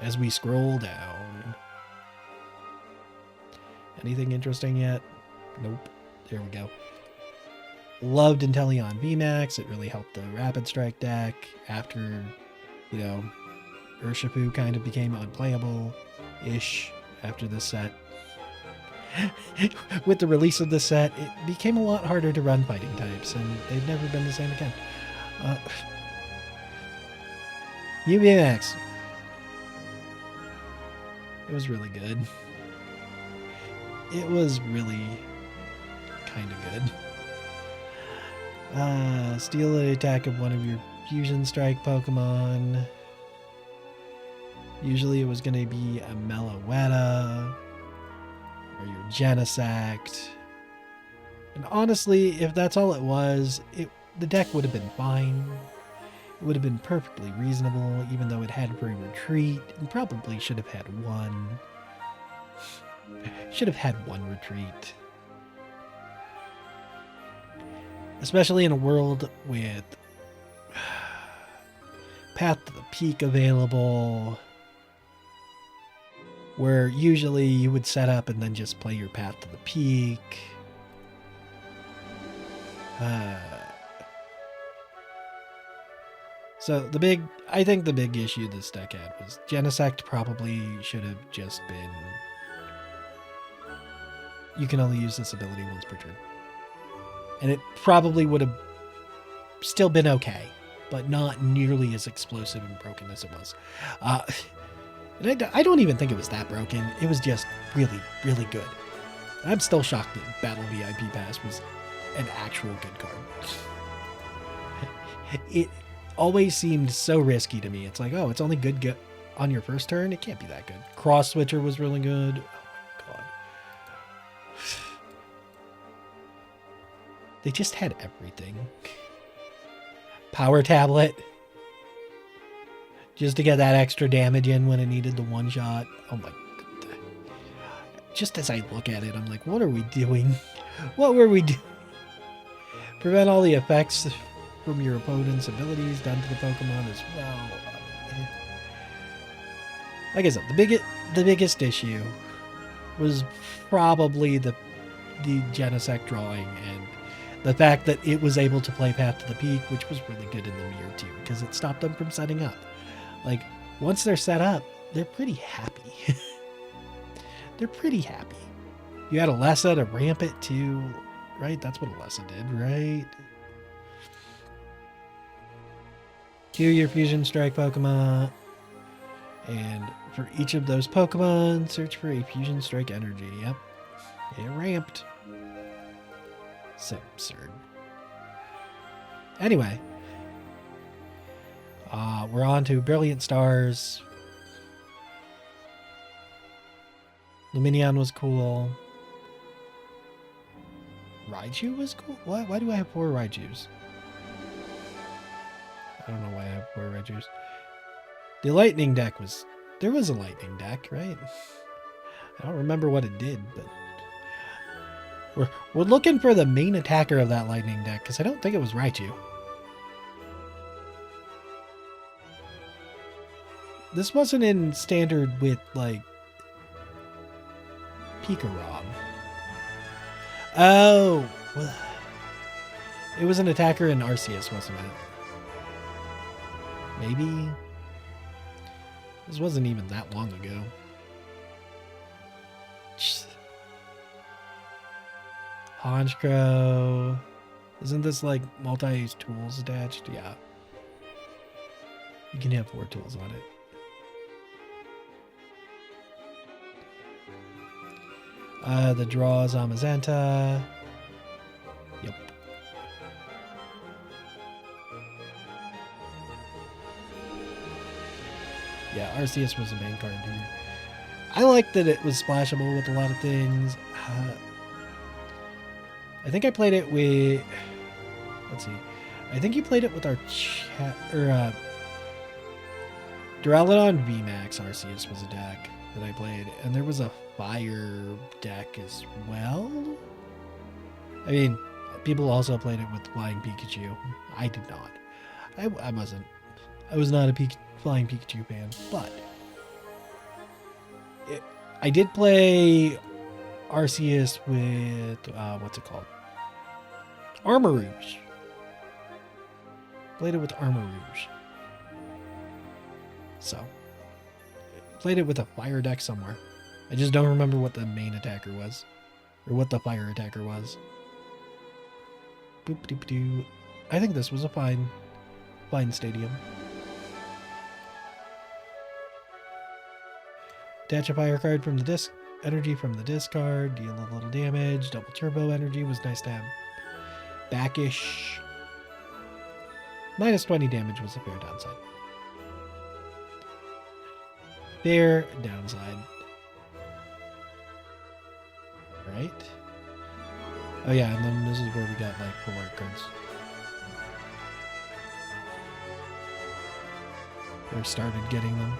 as we scroll down. Anything interesting yet? Nope. There we go. Loved Inteleon VMAX. It really helped the Rapid Strike deck after, you know, Urshifu kind of became unplayable-ish after this set. With the release of this set, it became a lot harder to run fighting types, and they've never been the same again. New VMAX. It was really good. It was really kind of good. Steal the attack of one of your Fusion Strike Pokemon. Usually it was going to be a Meloetta or your Genesect. And honestly, if that's all it was, the deck would have been fine. It would have been perfectly reasonable, even though it had free retreat, and probably should have had one. Should have had one retreat. especially in a world with Path to the Peak available, where usually you would set up and then just play your Path to the Peak. So I think the big issue this deck had was Genesect probably should have just been, you can only use this ability once per turn. And it probably would have still been okay, but not nearly as explosive and broken as it was. And I don't even think it was that broken. It was just really, really good. And I'm still shocked that Battle VIP Pass was an actual good card. It always seemed so risky to me. It's like, oh, it's only good on your first turn. It can't be that good. Cross Switcher was really good. Oh my god. They just had everything. Power Tablet. Just to get that extra damage in when it needed the one shot. Oh my god. Just as I look at it, I'm like, what are we doing? What were we doing? Prevent all the effects from your opponent's abilities done to the Pokemon as well. Like I said, the biggest issue was probably the Genesect drawing and the fact that it was able to play Path to the Peak, which was really good in the mirror too, because it stopped them from setting up. Like, once they're set up, they're pretty happy. They're pretty happy. You had Alessa to ramp it too, right? That's what Alessa did, right? Queue your Fusion Strike Pokemon. And for each of those Pokemon, search for a Fusion Strike energy. Yep. It ramped. So absurd. Anyway. We're on to Brilliant Stars. Luminion was cool. Raichu was cool? Why do I have 4 Raijus? I don't know why I have 4 Raijus. The lightning deck was... There was a lightning deck, right? I don't remember what it did, but... We're looking for the main attacker of that lightning deck, because I don't think it was Raichu. This wasn't in standard with, like... Pikarom. Oh! Well, it was an attacker in Arceus, wasn't it? Maybe? This wasn't even that long ago. Honchkrow. Isn't this like multi-use tools attached? Yeah. You can have 4 tools on it. The draw is Amazenta. Yep. Yeah, Arceus was the main card here. I liked that it was splashable with a lot of things. I think I played it with... Let's see. I think you played it with our chat... Or, Duraludon VMAX Arceus was a deck that I played. And there was a fire deck as well. I mean, people also played it with Flying Pikachu. I did not. I wasn't. I was not a Flying Pikachu fan, but I did play Arceus with what's it called? Armarouge. Played it with Armarouge. So, played it with a fire deck somewhere. I just don't remember what the main attacker was, or what the fire attacker was. Boop doop doo. I think this was a fine stadium. Attach a fire card from the disc. Energy from the discard. Deal a little damage. Double turbo energy was nice to have. Backish. Minus 20 damage was a fair downside. Fair downside. Right? Oh yeah, and then this is where we got like full art cards. Or started getting them.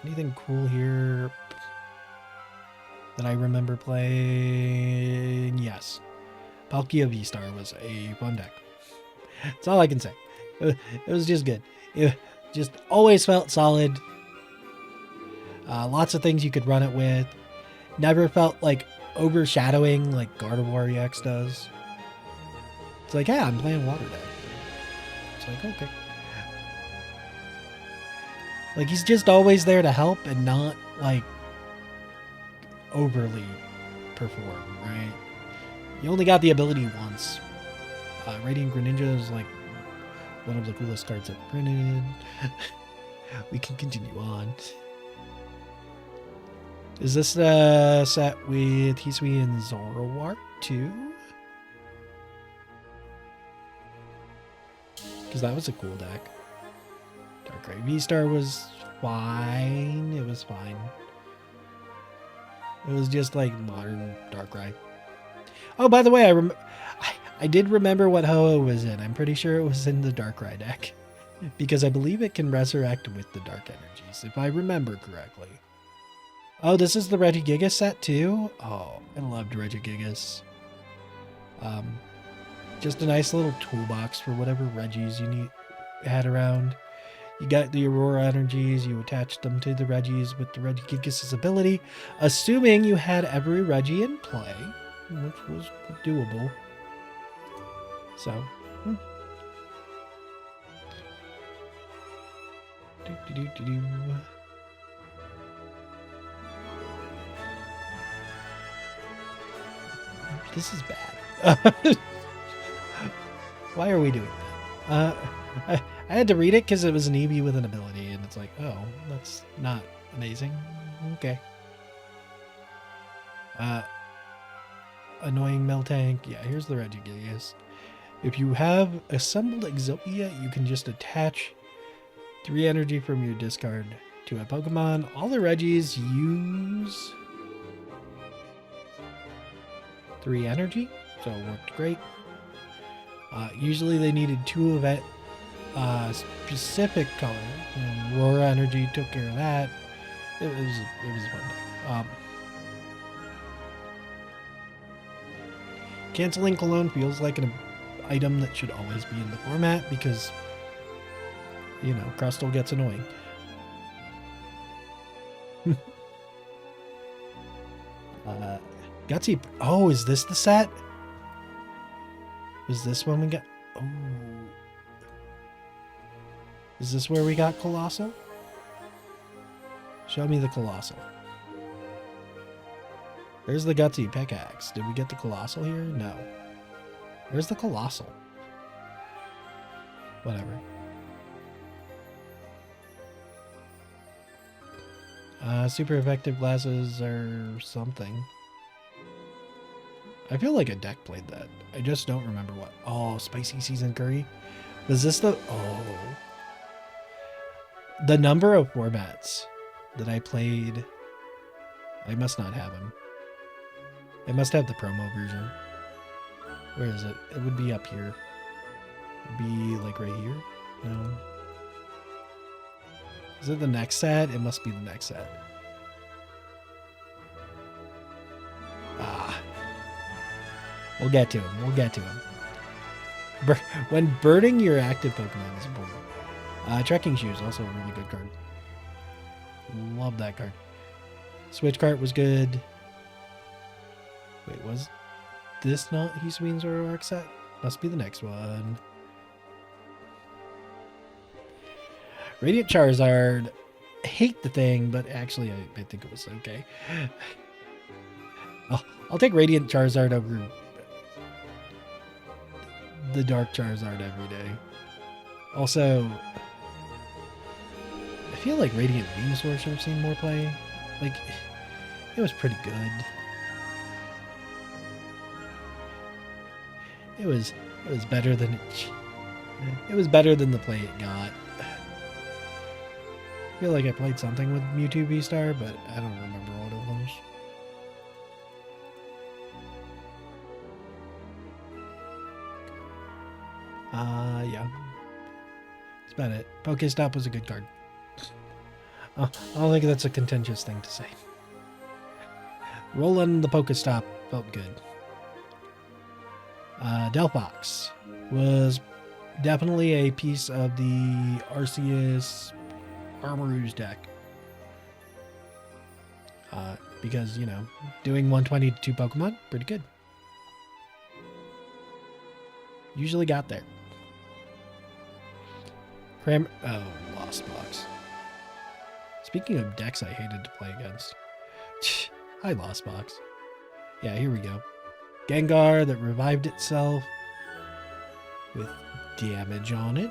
Anything cool here? that I remember playing. Yes. Palkia V-Star was a fun deck. That's all I can say. It was just good. It just always felt solid. Lots of things you could run it with. Never felt like overshadowing like Gardevoir EX does. It's like, yeah, I'm playing water deck. It's like, okay. Like, he's just always there to help and not, like, overly perform, right? You only got the ability once. Radiant Greninja is, like, one of the coolest cards ever printed. We can continue on. Is this set with Hisui and Zoroark, too? Because that was a cool deck. Darkrai V-Star was fine. It was fine. It was just like modern Darkrai. Oh, by the way, I did remember what Ho-Oh was in. I'm pretty sure it was in the Darkrai deck. Because I believe it can resurrect with the Dark Energies, if I remember correctly. Oh, this is the Regigigas set too? Oh, I loved Regigigas. Just a nice little toolbox for whatever Regis you had around. You got the Aurora energies, you attached them to the Regis with the Regigigas' ability, assuming you had every Regi in play, which was doable. So, This is bad. Why are we doing that? I had to read it because it was an Eevee with an ability, and it's like, oh, that's not amazing. Okay. Annoying Miltank. Yeah, here's the Regigigas. If you have assembled Exodia, you can just attach 3 energy from your discard to a Pokemon. All the Regis use 3 energy, so it worked great. Usually they needed 2 of it. Specific color. And Aurora Energy took care of that. It was a fun deck. Canceling Cologne feels like an item that should always be in the format because, you know, Crustle gets annoying. Gutsy. Oh, is this the set? Was this when we got... Oh. Is this where we got Colossal? Show me the Colossal. There's the Gutsy Pickaxe. Did we get the Colossal here? No. Where's the Colossal? Whatever. Super effective glasses or something. I feel like a deck played that. I just don't remember what. Oh, Spicy Seasoned Curry. Was this the... Oh. The number of formats that I played... I must not have them. I must have the promo version. Where is it? It would be up here. It would be like right here? No. Is it the next set? It must be the next set. Ah. We'll get to him. We'll get to him. When birding your active Pokemon is important. Trekking Shoes, also a really good card. Love that card. Switch Cart was good. Wait, was this not Hisuian's Zoroark set? Must be the next one. Radiant Charizard. I hate the thing, but actually I think it was okay. I'll take Radiant Charizard over the Dark Charizard every day. Also, I feel like Radiant Venusaur should have seen more play. Like, it was pretty good. It was better than it was better than the play it got. I feel like I played something with Mewtwo V-Star, but I don't remember what it was. Yeah. That's about it. Pokestop was a good card. I don't think that's a contentious thing to say. Rolling the Pokestop felt good. Delphox was definitely a piece of the Arceus Armarouge deck. Because, you know, doing 120 to 2 Pokemon, pretty good. Usually got there. Lost Box. Speaking of decks I hated to play against. Hi, Lost Box. Yeah, here we go. Gengar that revived itself with damage on it.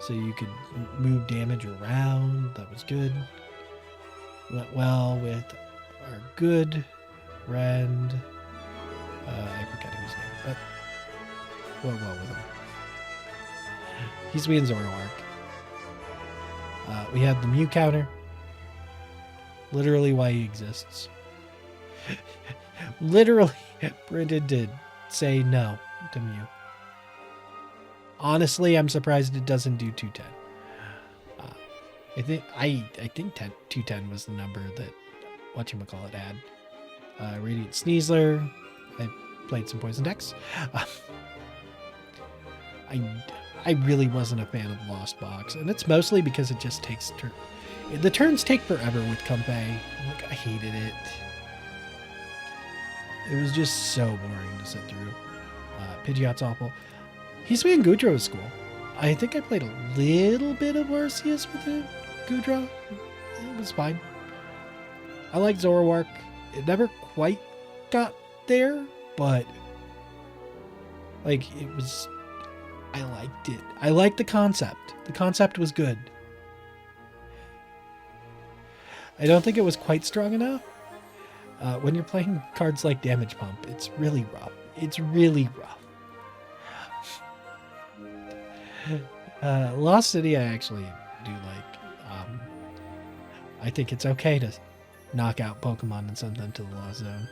So you could move damage around. That was good. Went well with our good friend. I'm forgetting his name, but went well with him. He's being Zoroark. We have the Mew counter. Literally why he exists. Literally printed to say no to Mew. Honestly, I'm surprised it doesn't do 210. I think 210 was the number that whatchamacallit had. Radiant Sneasler. I played some poison decks. I really wasn't a fan of Lost Box, and it's mostly because it just takes the turns take forever with Comfey. Like, I hated it. It was just so boring to sit through. Pidgeot's awful. Hisui and Goodra was cool. I think I played a little bit of Arceus with it. Goodra. It was fine. I liked Zoroark. It never quite got there, but like it was. I liked it. I liked the concept. The concept was good. I don't think it was quite strong enough. When you're playing cards like Damage Pump, it's really rough. It's really rough. Lost City I actually do like. I think it's okay to knock out Pokemon and send them to the Lost Zone.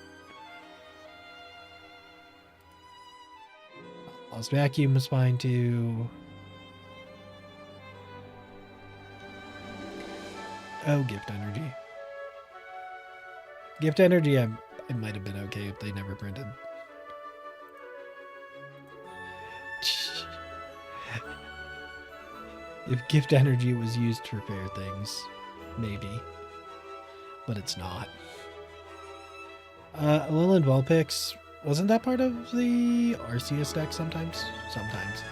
Lost Vacuum was fine too. Oh, Gift Energy. Gift Energy, it might have been okay if they never printed. If Gift Energy was used for fair things, maybe. But it's not. Alolan Vulpix, wasn't that part of the Arceus deck sometimes? Sometimes.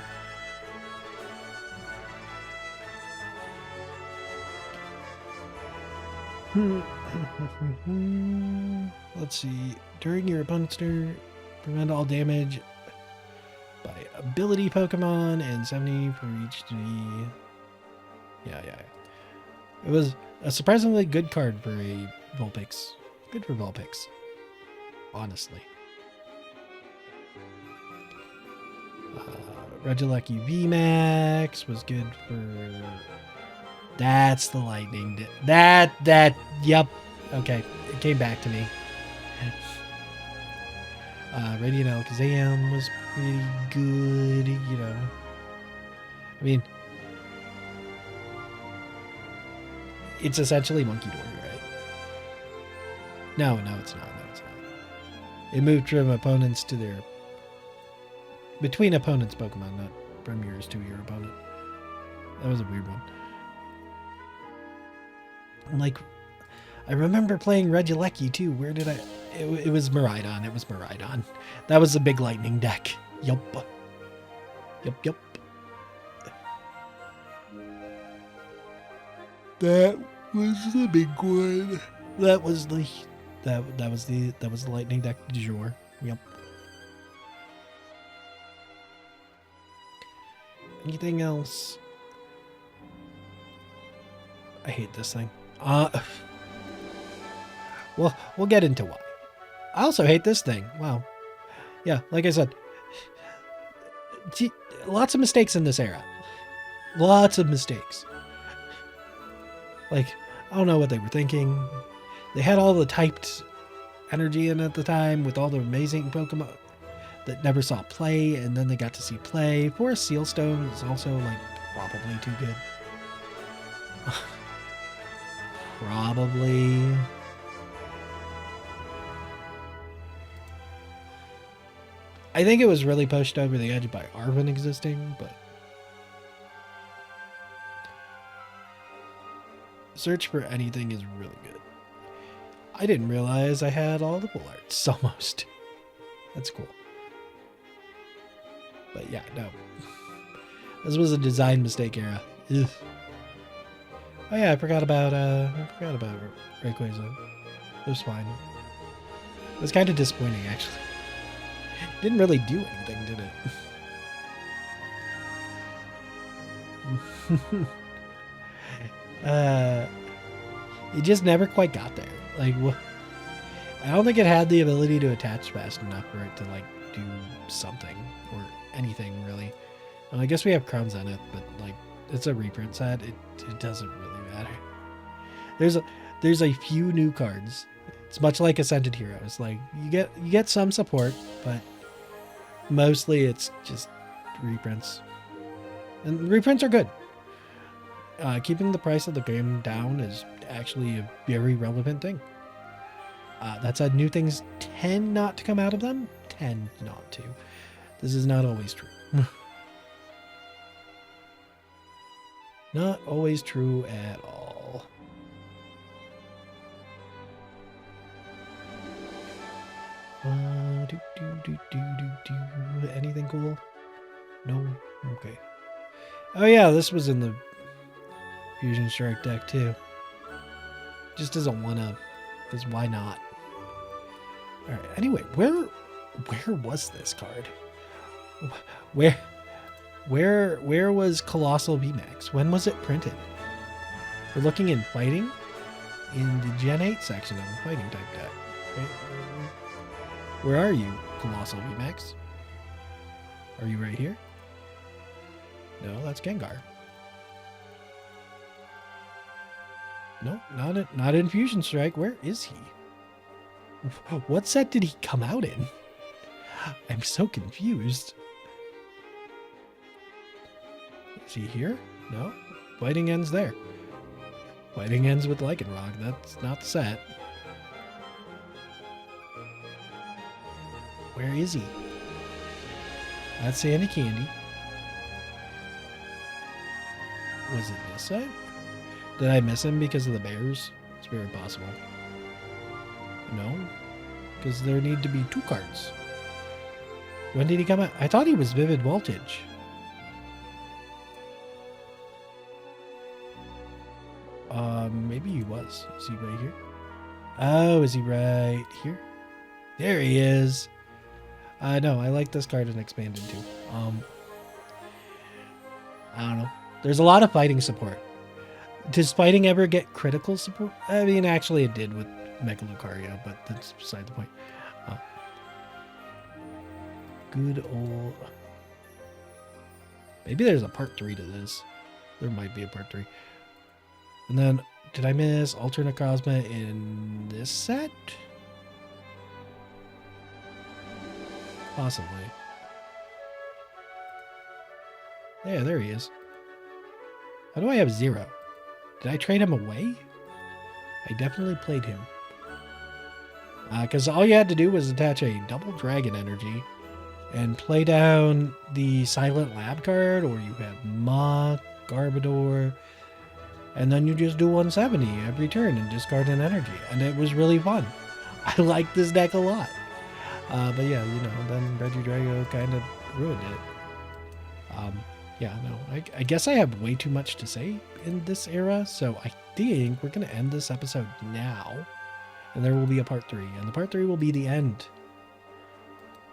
Let's see. During your opponent's turn, prevent all damage by ability Pokemon and 70 for each to be. Yeah. It was a surprisingly good card for a Vulpix. Good for Vulpix. Honestly. Regieleki VMAX was good for. That's the lightning. Yep. Okay, it came back to me. Radiant Alakazam was pretty good, you know. I mean, it's essentially Monkey Dory, right? No, it's not. It moved from opponents to their. Between opponents' Pokemon, not from yours to your opponent. That was a weird one. Like, I remember playing Regieleki too. Where did I? It was Miraidon. It was Miraidon. That was the big lightning deck. Yup. That was the big one. That was the lightning deck du jour. Yep. Anything else? I hate this thing. Well, we'll get into why. I also hate this thing. Wow. Yeah, like I said, lots of mistakes in this era. Lots of mistakes. Like, I don't know what they were thinking. They had all the typed energy in at the time with all the amazing Pokemon that never saw play, and then they got to see play. Forest Sealstone is also, like, probably too good. Probably. I think it was really pushed over the edge by Arven existing, but search for anything is really good. I didn't realize I had all the full arts almost. That's cool. But yeah, no. This was a design mistake era. Ugh. Oh yeah, I forgot about Rayquaza. It was fine. It was kind of disappointing actually. Didn't really do anything, did it? It just never quite got there. Like, I don't think it had the ability to attach fast enough for it to like do something or anything really. And I guess we have crowns on it, but like it's a reprint set. It doesn't really matter. There's a few new cards. It's much like Ascended Heroes. Like you get some support, but mostly it's just reprints. And reprints are good. Keeping the price of the game down is actually a very relevant thing. That said, new things tend not to come out of them. Tend not to. This is not always true. Not always true at all. Anything cool? No? Okay. Oh yeah, this was in the Fusion Strike deck too. Just doesn't want to, because why not? Alright, anyway, where was this card? Where was Colossal VMAX? When was it printed? We're looking in Fighting, in the Gen 8 section of the Fighting type deck. Right? Where are you, Colossal VMAX? Are you right here? No, that's Gengar. No, not in Fusion Strike. Where is he? What set did he come out in? I'm so confused. Is he here? No. Fighting ends there. Fighting ends with Lycanroc. That's not the set. Where is he? That's Sandy Candy. Was it this set? Did I miss him because of the bears? It's very possible. No? Because there need to be 2 cards. When did he come out? I thought he was Vivid Voltage. Maybe he was. Is he right here? Oh, is he right here? There he is. No, I like this card in Expanded too. I don't know. There's a lot of fighting support. Does fighting ever get critical support? I mean, actually it did with Mega Lucario, but that's beside the point. Good old... Maybe there's a part 3 to this. There might be a part 3. And then, did I miss Alternate Cosma in this set? Possibly. Yeah, there he is. How do I have 0? Did I trade him away? I definitely played him. Because all you had to do was attach a double Dragon Energy and play down the Silent Lab card, or you have Mach, Garbodor, and then you just do 170 every turn and discard an energy. And it was really fun. I like this deck a lot. But yeah, you know, then Regidrago kind of ruined it. Yeah, no, I guess I have way too much to say in this era, so I think we're going to end this episode now, and there will be a part 3, and the part 3 will be the end.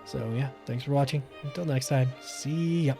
So yeah, thanks for watching. Until next time, see ya.